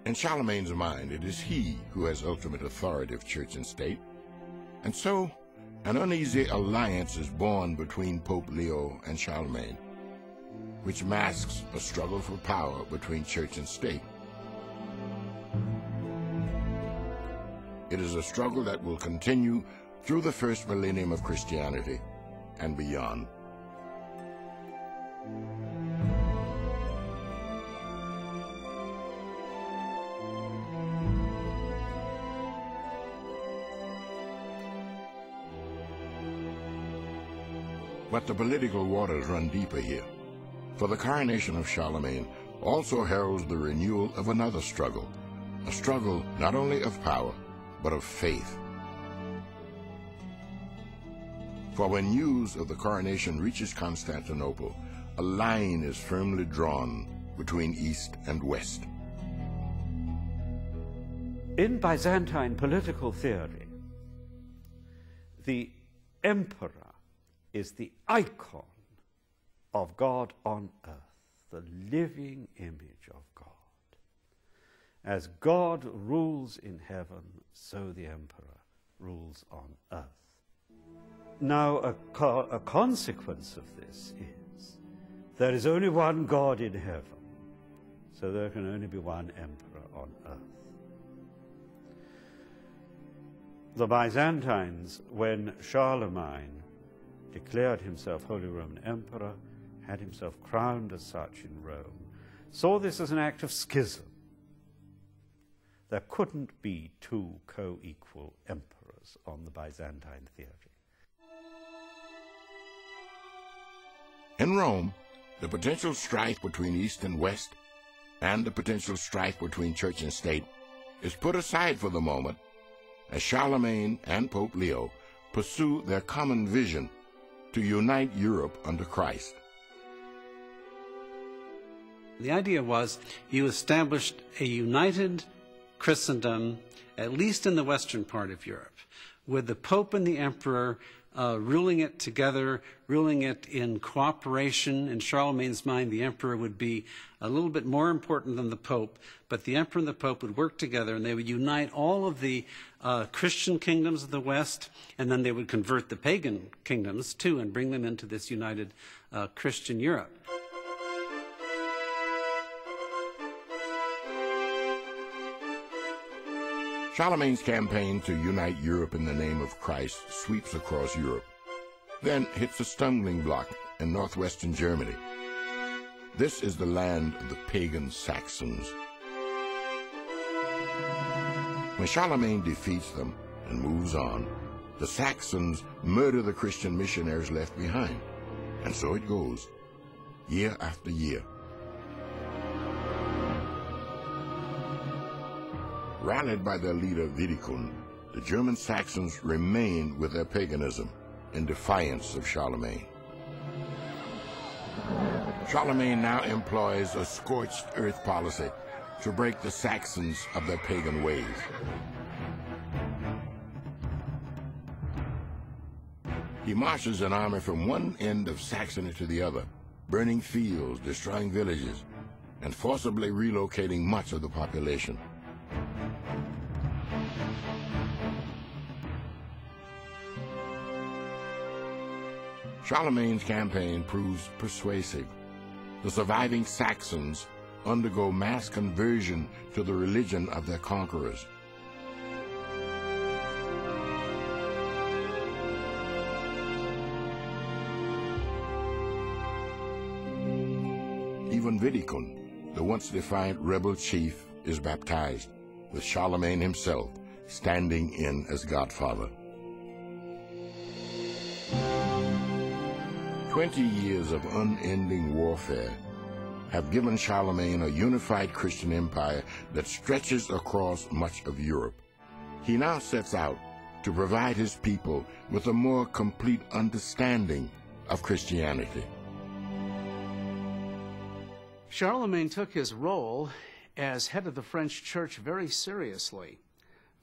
in Charlemagne's mind, it is he who has ultimate authority of church and state. And so, an uneasy alliance is born between Pope Leo and Charlemagne, which masks a struggle for power between church and state. It is a struggle that will continue through the first millennium of Christianity and beyond. But the political waters run deeper here, for the coronation of Charlemagne also heralds the renewal of another struggle, a struggle not only of power, but of faith. For when news of the coronation reaches Constantinople, a line is firmly drawn between East and West. In Byzantine political theory, the emperor is the icon of God on earth, the living image of God. As God rules in heaven, so the emperor rules on earth. Now, a consequence of this is there is only one God in heaven, so there can only be one emperor on earth. The Byzantines, when Charlemagne declared himself Holy Roman Emperor, had himself crowned as such in Rome, saw this as an act of schism. There couldn't be two co-equal emperors on the Byzantine theory. In Rome, the potential strife between East and West and the potential strife between church and state is put aside for the moment as Charlemagne and Pope Leo pursue their common vision to unite Europe under Christ. The idea was you established a united Christendom, at least in the western part of Europe, with the Pope and the Emperor ruling it together, ruling it in cooperation. In Charlemagne's mind, the Emperor would be a little bit more important than the Pope, but the Emperor and the Pope would work together, and they would unite all of the Christian kingdoms of the West, and then they would convert the pagan kingdoms, too, and bring them into this united Christian Europe. Charlemagne's campaign to unite Europe in the name of Christ sweeps across Europe, then hits a stumbling block in northwestern Germany. This is the land of the pagan Saxons. When Charlemagne defeats them and moves on, the Saxons murder the Christian missionaries left behind. And so it goes, year after year. Rallied by their leader Widikun, the German Saxons remain with their paganism in defiance of Charlemagne. Charlemagne now employs a scorched earth policy to break the Saxons of their pagan ways. He marches an army from one end of Saxony to the other, burning fields, destroying villages, and forcibly relocating much of the population. Charlemagne's campaign proves persuasive. The surviving Saxons undergo mass conversion to the religion of their conquerors. Even Widikun, the once defiant rebel chief, is baptized, with Charlemagne himself standing in as godfather. 20 years of unending warfare have given Charlemagne a unified Christian empire that stretches across much of Europe. He now sets out to provide his people with a more complete understanding of Christianity. Charlemagne took his role as head of the French church very seriously.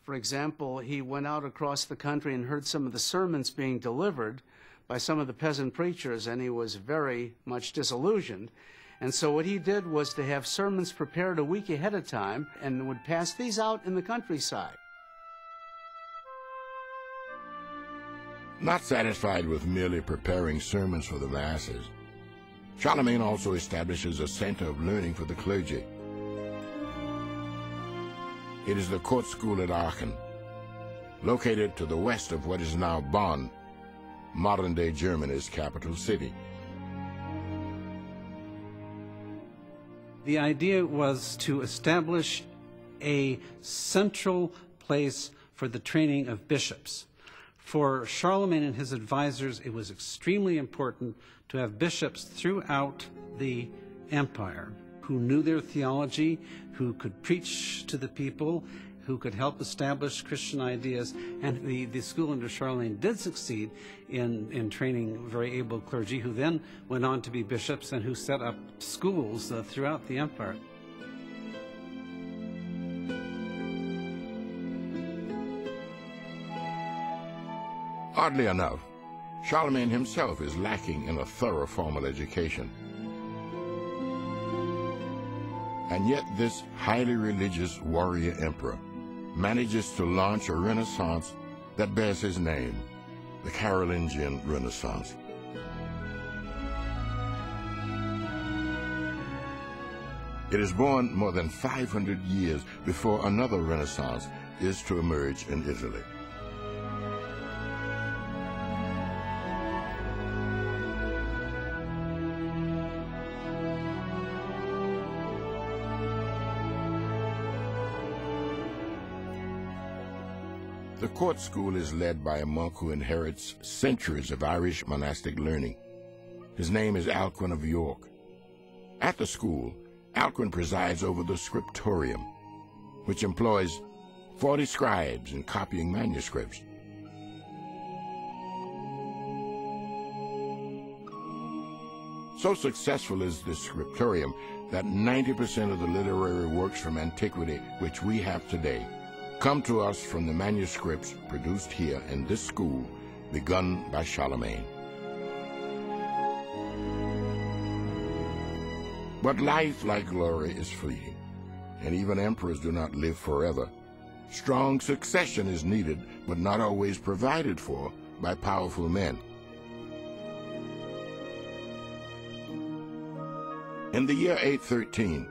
For example, he went out across the country and heard some of the sermons being delivered by some of the peasant preachers, and he was very much disillusioned. And so what he did was to have sermons prepared a week ahead of time and would pass these out in the countryside. Not satisfied with merely preparing sermons for the masses, Charlemagne also establishes a center of learning for the clergy. It is the court school at Aachen, located to the west of what is now Bonn, modern-day Germany's capital city. The idea was to establish a central place for the training of bishops. For Charlemagne and his advisors, it was extremely important to have bishops throughout the empire who knew their theology, who could preach to the people, who could help establish Christian ideas, and the school under Charlemagne did succeed in training very able clergy who then went on to be bishops and who set up schools throughout the empire. Oddly enough, Charlemagne himself is lacking in a thorough formal education. And yet this highly religious warrior emperor manages to launch a renaissance that bears his name, the Carolingian Renaissance. It is born more than 500 years before another Renaissance is to emerge in Italy. The court school is led by a monk who inherits centuries of Irish monastic learning. His name is Alcuin of York. At the school, Alcuin presides over the scriptorium, which employs 40 scribes in copying manuscripts. So successful is this scriptorium that 90% of the literary works from antiquity which we have today come to us from the manuscripts produced here in this school, begun by Charlemagne. But life, like glory, is fleeting, and even emperors do not live forever. Strong succession is needed, but not always provided for by powerful men. In the year 813,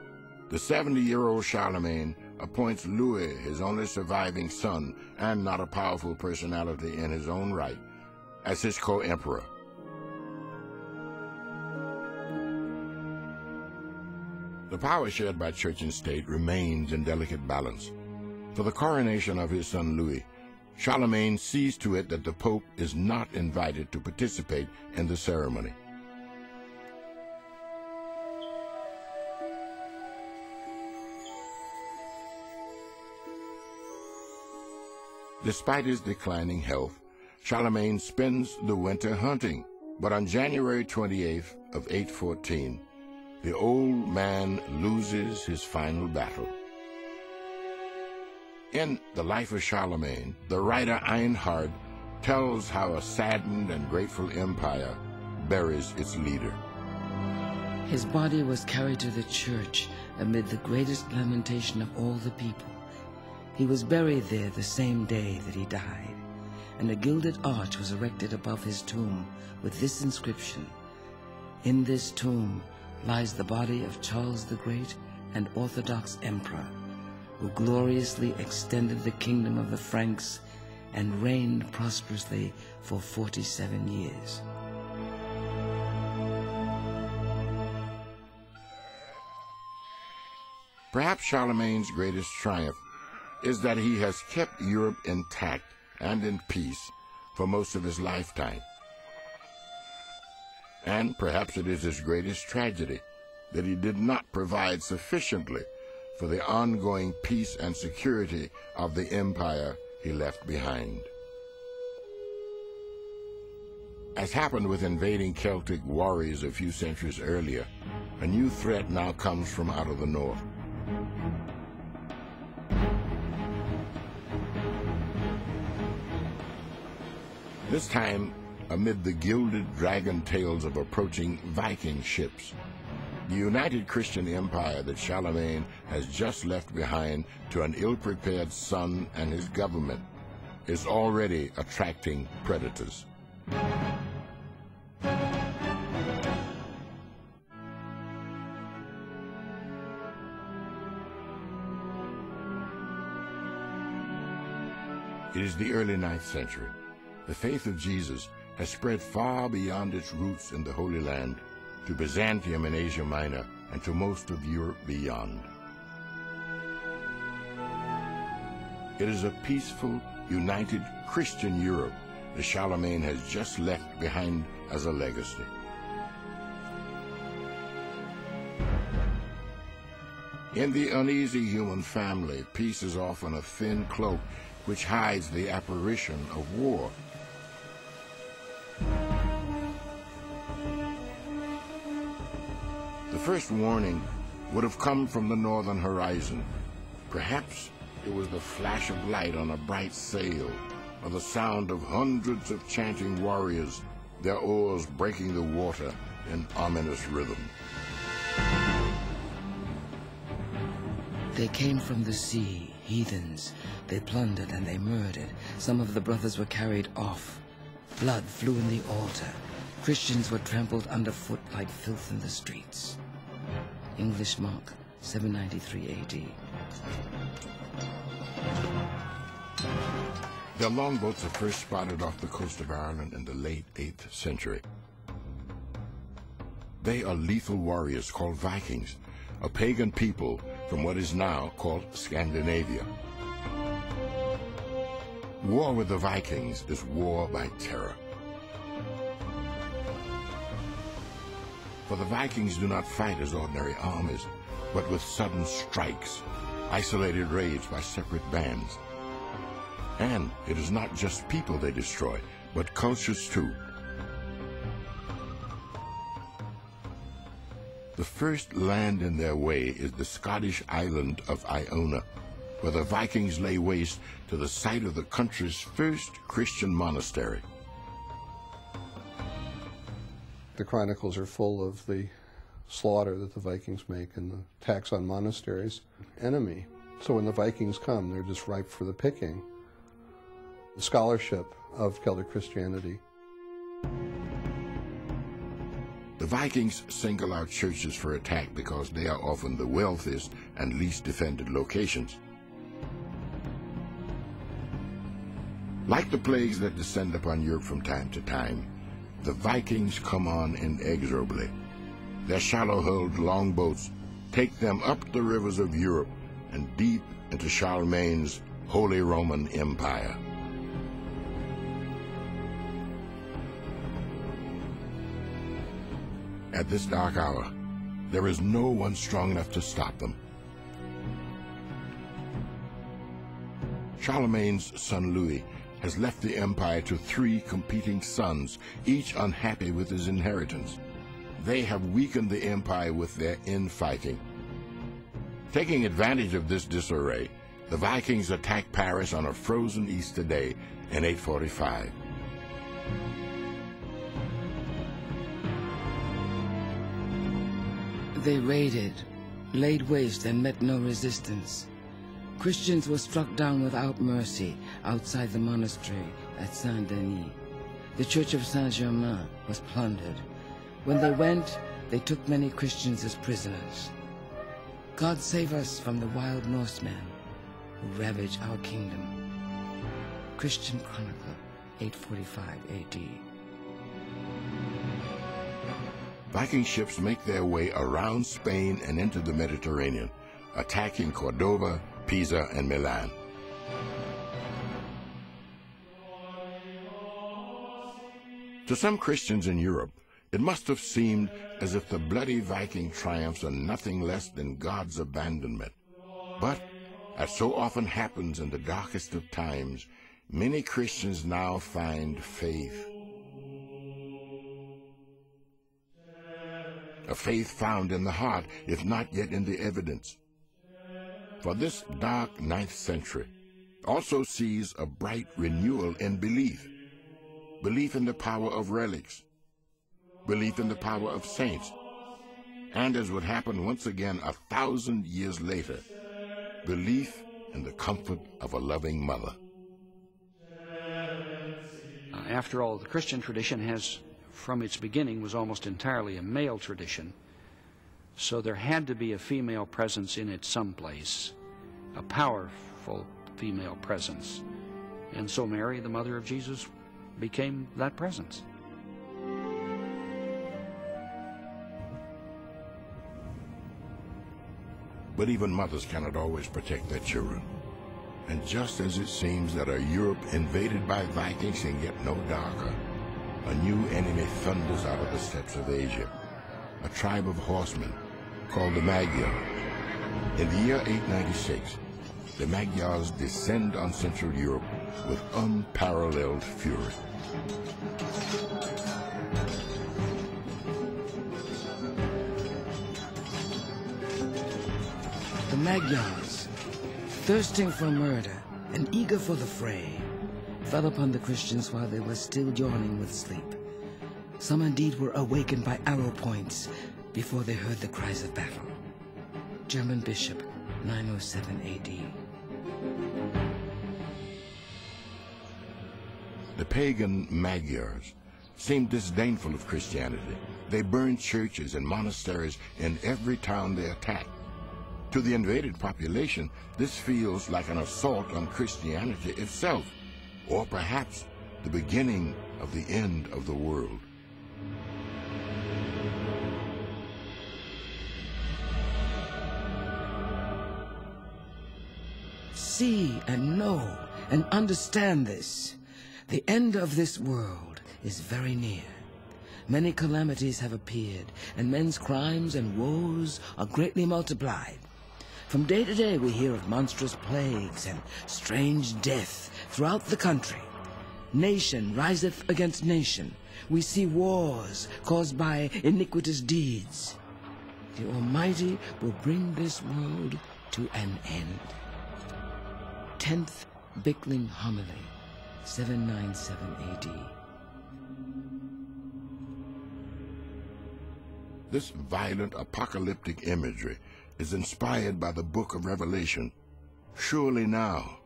the 70-year-old Charlemagne appoints Louis, his only surviving son, and not a powerful personality in his own right, as his co-emperor. The power shared by church and state remains in delicate balance. For the coronation of his son Louis, Charlemagne sees to it that the Pope is not invited to participate in the ceremony. Despite his declining health, Charlemagne spends the winter hunting. But on January 28th of 814, the old man loses his final battle. In The Life of Charlemagne, the writer Einhard tells how a saddened and grateful empire buries its leader. His body was carried to the church amid the greatest lamentation of all the people. He was buried there the same day that he died, and a gilded arch was erected above his tomb with this inscription: "In this tomb lies the body of Charles the Great and Orthodox Emperor, who gloriously extended the kingdom of the Franks and reigned prosperously for 47 years. Perhaps Charlemagne's greatest triumph is that he has kept Europe intact and in peace for most of his lifetime. And perhaps it is his greatest tragedy that he did not provide sufficiently for the ongoing peace and security of the empire he left behind. As happened with invading Celtic warriors a few centuries earlier, a new threat now comes from out of the north. This time, amid the gilded dragon tails of approaching Viking ships, the united Christian empire that Charlemagne has just left behind to an ill-prepared son and his government is already attracting predators. It is the early 9th century. The faith of Jesus has spread far beyond its roots in the Holy Land, to Byzantium in Asia Minor, and to most of Europe beyond. It is a peaceful, united Christian Europe that Charlemagne has just left behind as a legacy. In the uneasy human family, peace is often a thin cloak which hides the apparition of war. The first warning would have come from the northern horizon. Perhaps it was the flash of light on a bright sail, or the sound of hundreds of chanting warriors, their oars breaking the water in ominous rhythm. They came from the sea, heathens. They plundered and they murdered. Some of the brothers were carried off. Blood flew in the altar. Christians were trampled underfoot like filth in the streets. English Mark, 793 AD. Their longboats are first spotted off the coast of Ireland in the late 8th century. They are lethal warriors called Vikings, a pagan people from what is now called Scandinavia. War with the Vikings is war by terror. For the Vikings do not fight as ordinary armies, but with sudden strikes, isolated raids by separate bands. And it is not just people they destroy, but cultures too. The first land in their way is the Scottish island of Iona, where the Vikings lay waste to the site of the country's first Christian monastery. The chronicles are full of the slaughter that the Vikings make and the attacks on monasteries. Enemy. So when the Vikings come, they're just ripe for the picking. The scholarship of Celtic Christianity. The Vikings single out churches for attack because they are often the wealthiest and least defended locations. Like the plagues that descend upon Europe from time to time, the Vikings come on inexorably. Their shallow-hulled longboats take them up the rivers of Europe and deep into Charlemagne's Holy Roman Empire. At this dark hour, there is no one strong enough to stop them. Charlemagne's son Louis has left the empire to 3 competing sons, each unhappy with his inheritance. They have weakened the empire with their infighting. Taking advantage of this disarray, the Vikings attacked Paris on a frozen Easter day in 845. They raided, laid waste, and met no resistance. Christians were struck down without mercy outside the monastery at Saint-Denis. The church of Saint-Germain was plundered. When they went, they took many Christians as prisoners. God save us from the wild Norsemen who ravage our kingdom. Christian Chronicle, 845 AD. Viking ships make their way around Spain and into the Mediterranean, attacking Cordoba, Pisa, and Milan. To some Christians in Europe, it must have seemed as if the bloody Viking triumphs are nothing less than God's abandonment. But, as so often happens in the darkest of times, many Christians now find faith. A faith found in the heart, if not yet in the evidence. For this dark 9th century also sees a bright renewal in belief. Belief in the power of relics. Belief in the power of saints. And as would happen once again 1,000 years later, belief in the comfort of a loving mother. After all, the Christian tradition has, from its beginning, was almost entirely a male tradition. So there had to be a female presence in it someplace, a powerful female presence. And so Mary, the mother of Jesus, became that presence. But even mothers cannot always protect their children. And just as it seems that a Europe invaded by Vikings can get no darker, a new enemy thunders out of the steppes of Asia, a tribe of horsemen called the Magyar, In the year 896, the Magyars descend on Central Europe with unparalleled fury. The Magyars, thirsting for murder and eager for the fray, fell upon the Christians while they were still yawning with sleep. Some indeed were awakened by arrow points before they heard the cries of battle. German Bishop, 907 A.D. The pagan Magyars seemed disdainful of Christianity. They burned churches and monasteries in every town they attacked. To the invaded population, this feels like an assault on Christianity itself, or perhaps the beginning of the end of the world. See and know and understand this. The end of this world is very near. Many calamities have appeared, and men's crimes and woes are greatly multiplied. From day to day we hear of monstrous plagues and strange death throughout the country. Nation riseth against nation. We see wars caused by iniquitous deeds. The Almighty will bring this world to an end. 10th Bickling Homily, 797 A.D. This violent apocalyptic imagery is inspired by the book of Revelation. Surely now,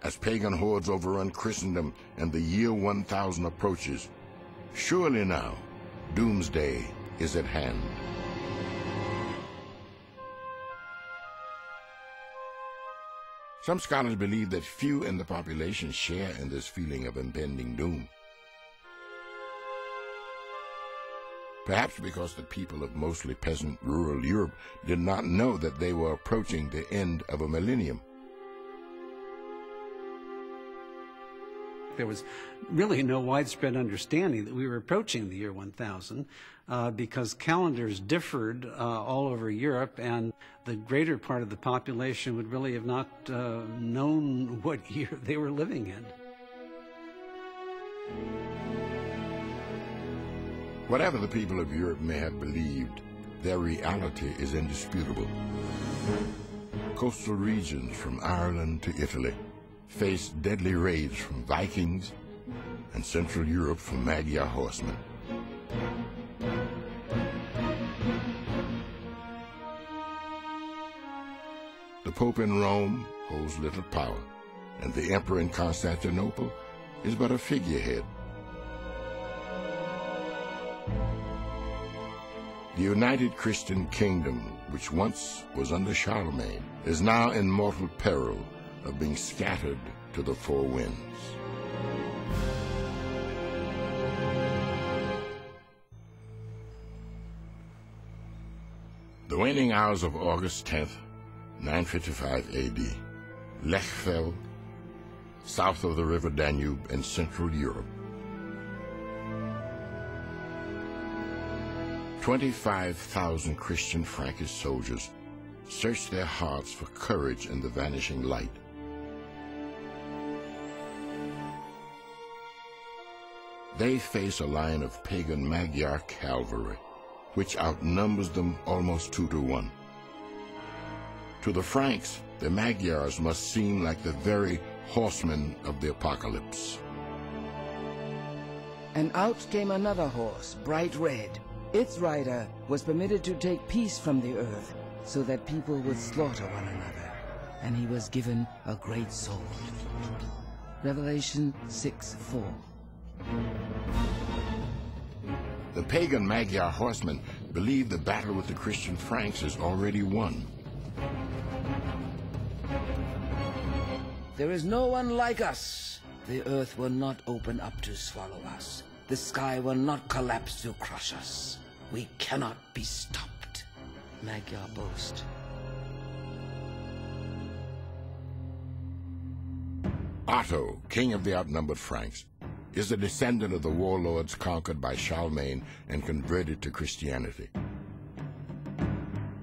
as pagan hordes overrun Christendom and the year 1000 approaches, surely now, doomsday is at hand. Some scholars believe that few in the population share in this feeling of impending doom. Perhaps because the people of mostly peasant rural Europe did not know that they were approaching the end of a millennium. There was really no widespread understanding that we were approaching the year 1000 because calendars differed all over Europe, and the greater part of the population would really have not known what year they were living in. Whatever the people of Europe may have believed, their reality is indisputable. Coastal regions from Ireland to Italy faced deadly raids from Vikings, and Central Europe from Magyar horsemen. The Pope in Rome holds little power, and the Emperor in Constantinople is but a figurehead. The United Christian Kingdom, which once was under Charlemagne, is now in mortal peril of being scattered to the four winds. The waning hours of August 10th, 955 A.D., Lechfeld, south of the river Danube in Central Europe. 25,000 Christian Frankish soldiers searched their hearts for courage in the vanishing light. They face a line of pagan Magyar cavalry, which outnumbers them almost 2 to 1. To the Franks, the Magyars must seem like the very horsemen of the apocalypse. And out came another horse, bright red. Its rider was permitted to take peace from the earth, so that people would slaughter one another, and he was given a great sword. Revelation 6:4. The pagan Magyar horsemen believe the battle with the Christian Franks is already won. There is no one like us. The earth will not open up to swallow us. The sky will not collapse to crush us. We cannot be stopped. Magyar boast. Otto, king of the outnumbered Franks, is a descendant of the warlords conquered by Charlemagne and converted to Christianity.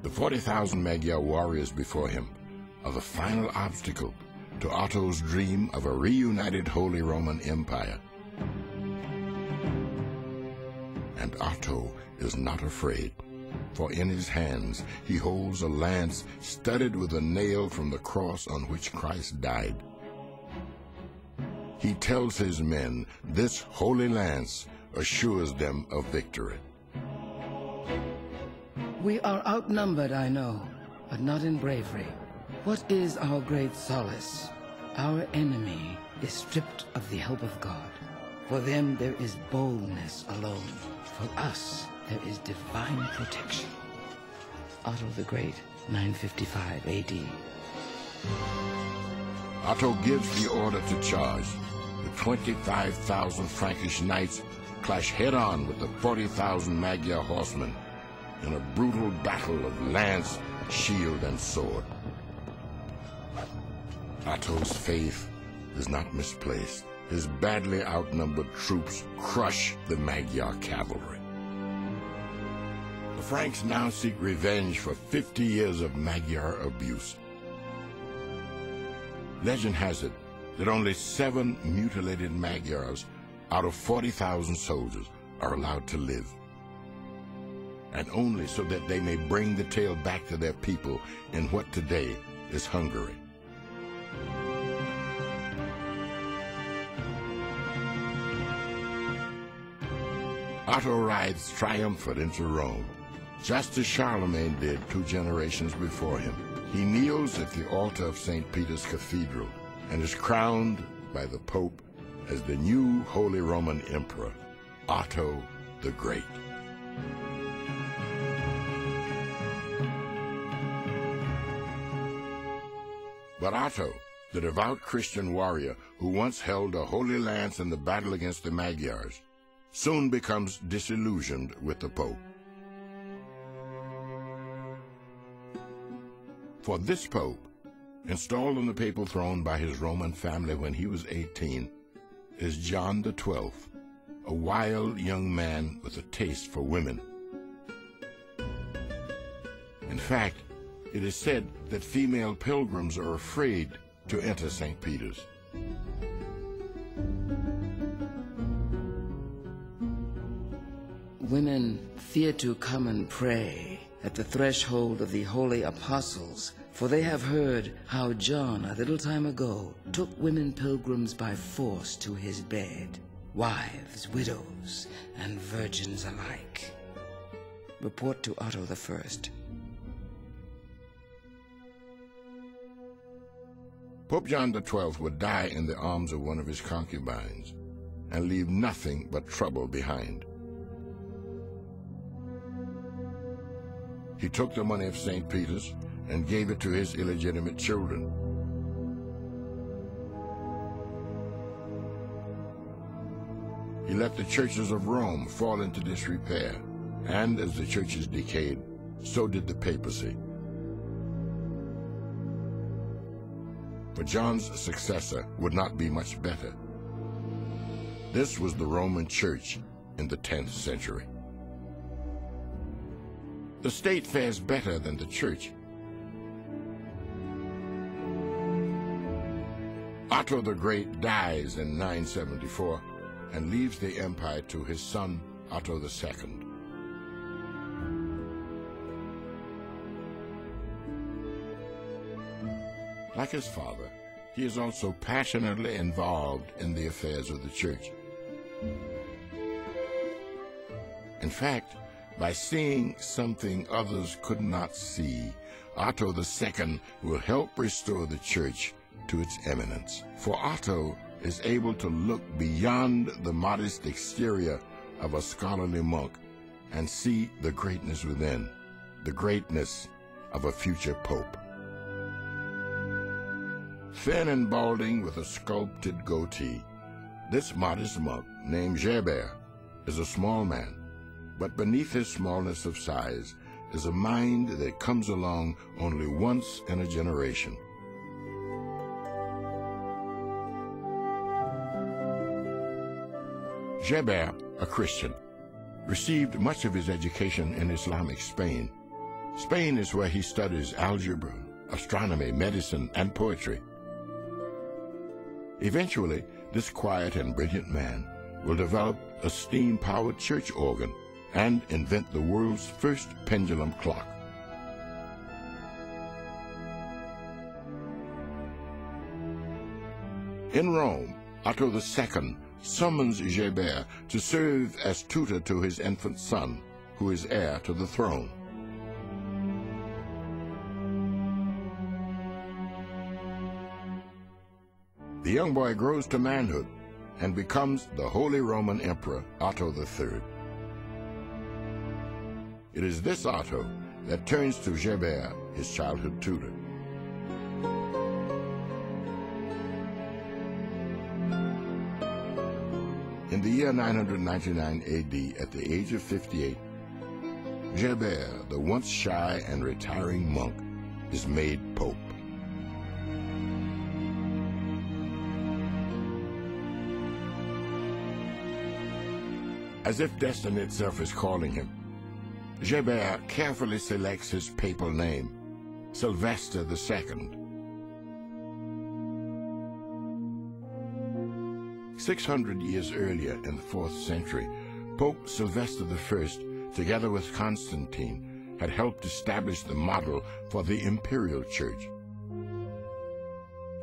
The 40,000 Magyar warriors before him are the final obstacle to Otto's dream of a reunited Holy Roman Empire. And Otto is not afraid, for in his hands he holds a lance studded with a nail from the cross on which Christ died. He tells his men this holy lance assures them of victory. We are outnumbered, I know, but not in bravery. What is our great solace? Our enemy is stripped of the help of God. For them there is boldness alone. For us there is divine protection. Otto the Great, 955 AD. Otto gives the order to charge. The 25,000 Frankish knights clash head-on with the 40,000 Magyar horsemen in a brutal battle of lance, shield, and sword. Otto's faith is not misplaced. His badly outnumbered troops crush the Magyar cavalry. The Franks now seek revenge for 50 years of Magyar abuse. Legend has it that only 7 mutilated Magyars out of 40,000 soldiers are allowed to live, and only so that they may bring the tale back to their people in what today is Hungary. Otto rides triumphant into Rome, just as Charlemagne did 2 generations before him. He kneels at the altar of St. Peter's Cathedral and is crowned by the Pope as the new Holy Roman Emperor, Otto the Great. But Otto, the devout Christian warrior who once held a holy lance in the battle against the Magyars, soon becomes disillusioned with the Pope. For this Pope, installed on the papal throne by his Roman family when he was 18, is John XII, a wild young man with a taste for women. In fact, it is said that female pilgrims are afraid to enter St. Peter's. Women fear to come and pray at the threshold of the holy apostles, for they have heard how John, a little time ago, took women pilgrims by force to his bed, wives, widows, and virgins alike. Report to Otto I. Pope John XII would die in the arms of one of his concubines and leave nothing but trouble behind. He took the money of St. Peter's and gave it to his illegitimate children. He let the churches of Rome fall into disrepair, and as the churches decayed, so did the papacy. For John's successor would not be much better. This was the Roman Church in the 10th century. The state fares better than the church. Otto the Great dies in 974 and leaves the empire to his son Otto II. Like his father, he is also passionately involved in the affairs of the church. In fact, by seeing something others could not see, Otto II will help restore the church to its eminence. For Otto is able to look beyond the modest exterior of a scholarly monk and see the greatness within, the greatness of a future pope. Thin and balding with a sculpted goatee, this modest monk, named Gerbert, is a small man. But beneath his smallness of size is a mind that comes along only once in a generation. Gerbert, a Christian, received much of his education in Islamic Spain, Spain is where he studies algebra, astronomy, medicine, and poetry. Eventually, this quiet and brilliant man will develop a steam-powered church organ and invent the world's first pendulum clock. In Rome, Otto II summons Gerbert to serve as tutor to his infant son, who is heir to the throne. The young boy grows to manhood and becomes the Holy Roman Emperor Otto III. It is this Otto that turns to Gerbert, his childhood tutor. In the year 999 AD, at the age of 58, Gerbert, the once shy and retiring monk, is made pope. As if destiny itself is calling him, Gerbert carefully selects his papal name, Sylvester II. 600 years earlier, in the 4th century, Pope Sylvester I, together with Constantine, had helped establish the model for the imperial church.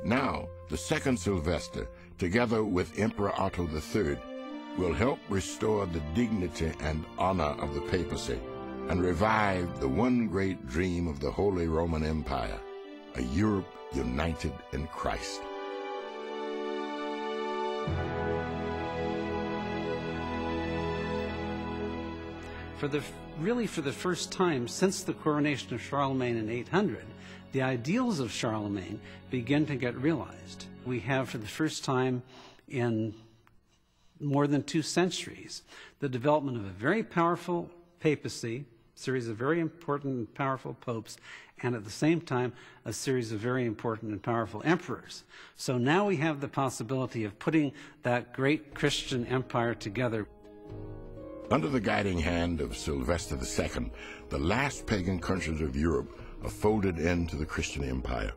Now, the second Sylvester, together with Emperor Otto III, will help restore the dignity and honor of the papacy and revive the one great dream of the Holy Roman Empire, a Europe united in Christ. Really for the first time since the coronation of Charlemagne in 800, the ideals of Charlemagne begin to get realized. We have, for the first time in more than 2 centuries, the development of a very powerful papacy, a series of very important and powerful popes, and at the same time, a series of very important and powerful emperors. So now we have the possibility of putting that great Christian empire together. Under the guiding hand of Sylvester II, the last pagan countries of Europe are folded into the Christian empire.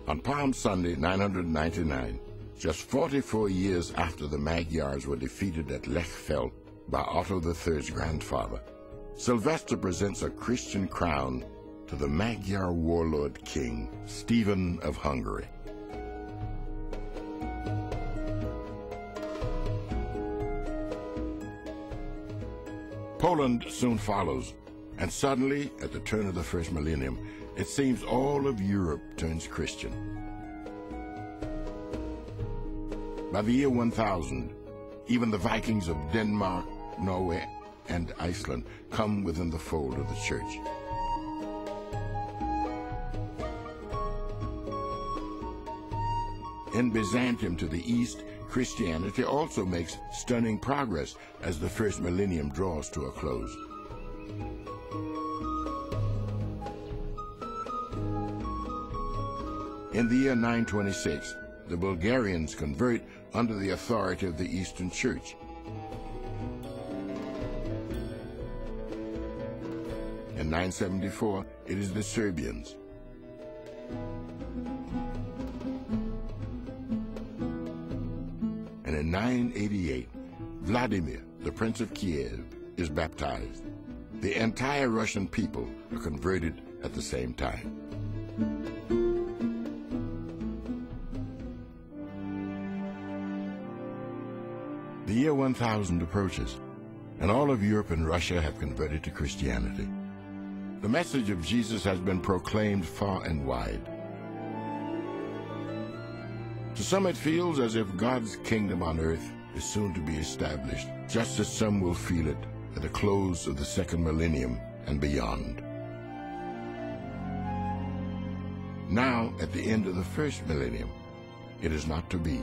On Palm Sunday, 999, just 44 years after the Magyars were defeated at Lechfeld by Otto III's grandfather, Sylvester presents a Christian crown to the Magyar warlord king, Stephen of Hungary. Poland soon follows, and suddenly, at the turn of the first millennium, it seems all of Europe turns Christian. By the year 1000, even the Vikings of Denmark, Norway, and Iceland come within the fold of the church. In Byzantium to the east, Christianity also makes stunning progress as the first millennium draws to a close. In the year 926, the Bulgarians convert under the authority of the Eastern Church. In 974, it is the Serbians. And in 988, Vladimir, the Prince of Kiev, is baptized. The entire Russian people are converted at the same time. The year 1000 approaches, and all of Europe and Russia have converted to Christianity. The message of Jesus has been proclaimed far and wide. To some it feels as if God's kingdom on earth is soon to be established, just as some will feel it at the close of the second millennium and beyond. Now, at the end of the first millennium, it is not to be.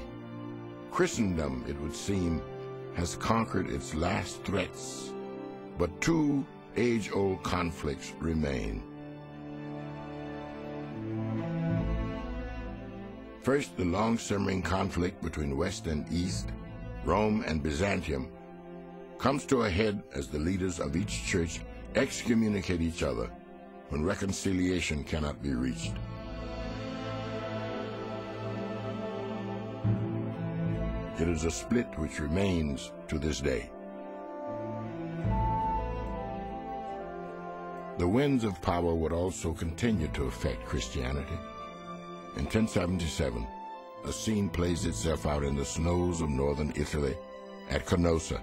Christendom, it would seem, has conquered its last threats, but 2 age-old conflicts remain. First, the long-simmering conflict between West and East, Rome and Byzantium, comes to a head as the leaders of each church excommunicate each other when reconciliation cannot be reached. It is a split which remains to this day. The winds of power would also continue to affect Christianity. In 1077, a scene plays itself out in the snows of northern Italy at Canossa,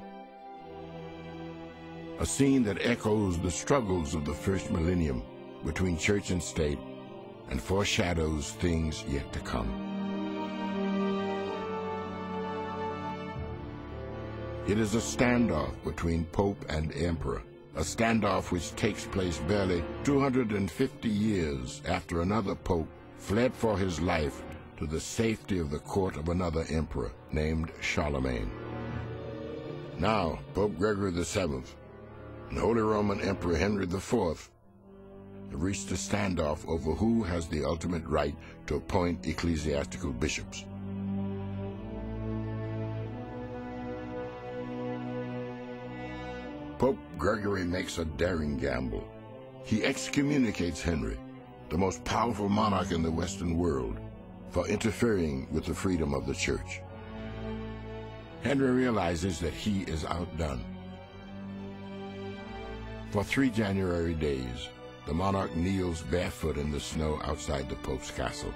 a scene that echoes the struggles of the first millennium between church and state and foreshadows things yet to come. It is a standoff between Pope and Emperor, a standoff which takes place barely 250 years after another Pope fled for his life to the safety of the court of another emperor named Charlemagne. Now, Pope Gregory VII and Holy Roman Emperor Henry IV have reached a standoff over who has the ultimate right to appoint ecclesiastical bishops. Pope Gregory makes a daring gamble. He excommunicates Henry, the most powerful monarch in the Western world, for interfering with the freedom of the church. Henry realizes that he is outdone. For 3 January days, the monarch kneels barefoot in the snow outside the Pope's castle.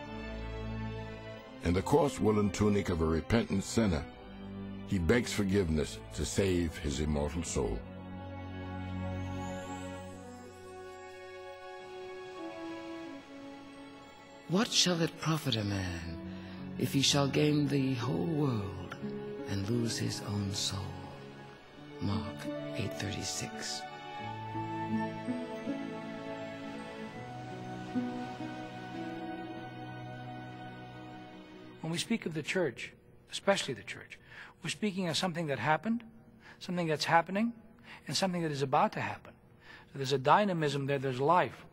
In the coarse woolen tunic of a repentant sinner, he begs forgiveness to save his immortal soul. What shall it profit a man if he shall gain the whole world and lose his own soul? Mark 8:36. When we speak of the church, especially the church, we're speaking of something that happened, something that's happening, and something that is about to happen. So there's a dynamism there, there's life.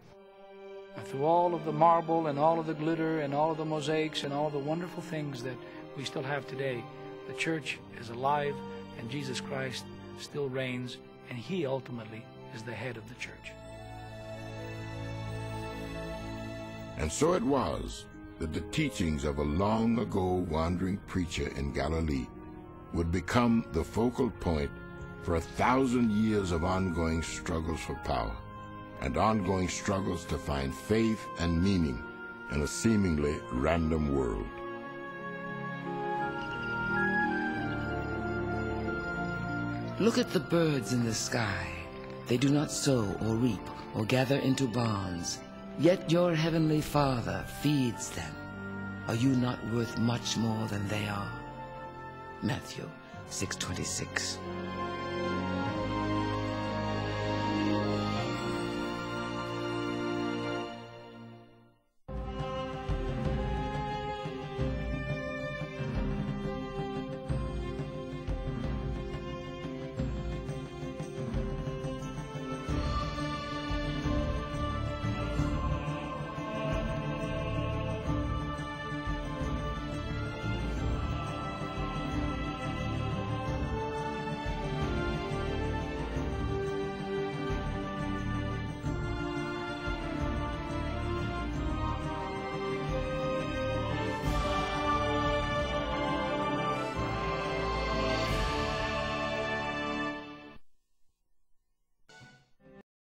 And through all of the marble and all of the glitter and all of the mosaics and all of the wonderful things that we still have today, the church is alive and Jesus Christ still reigns, and he ultimately is the head of the church. And so it was that the teachings of a long ago wandering preacher in Galilee would become the focal point for 1,000 years of ongoing struggles for power and ongoing struggles to find faith and meaning in a seemingly random world. Look at the birds in the sky. They do not sow or reap or gather into barns, yet your heavenly Father feeds them. Are you not worth much more than they are? Matthew 6:26.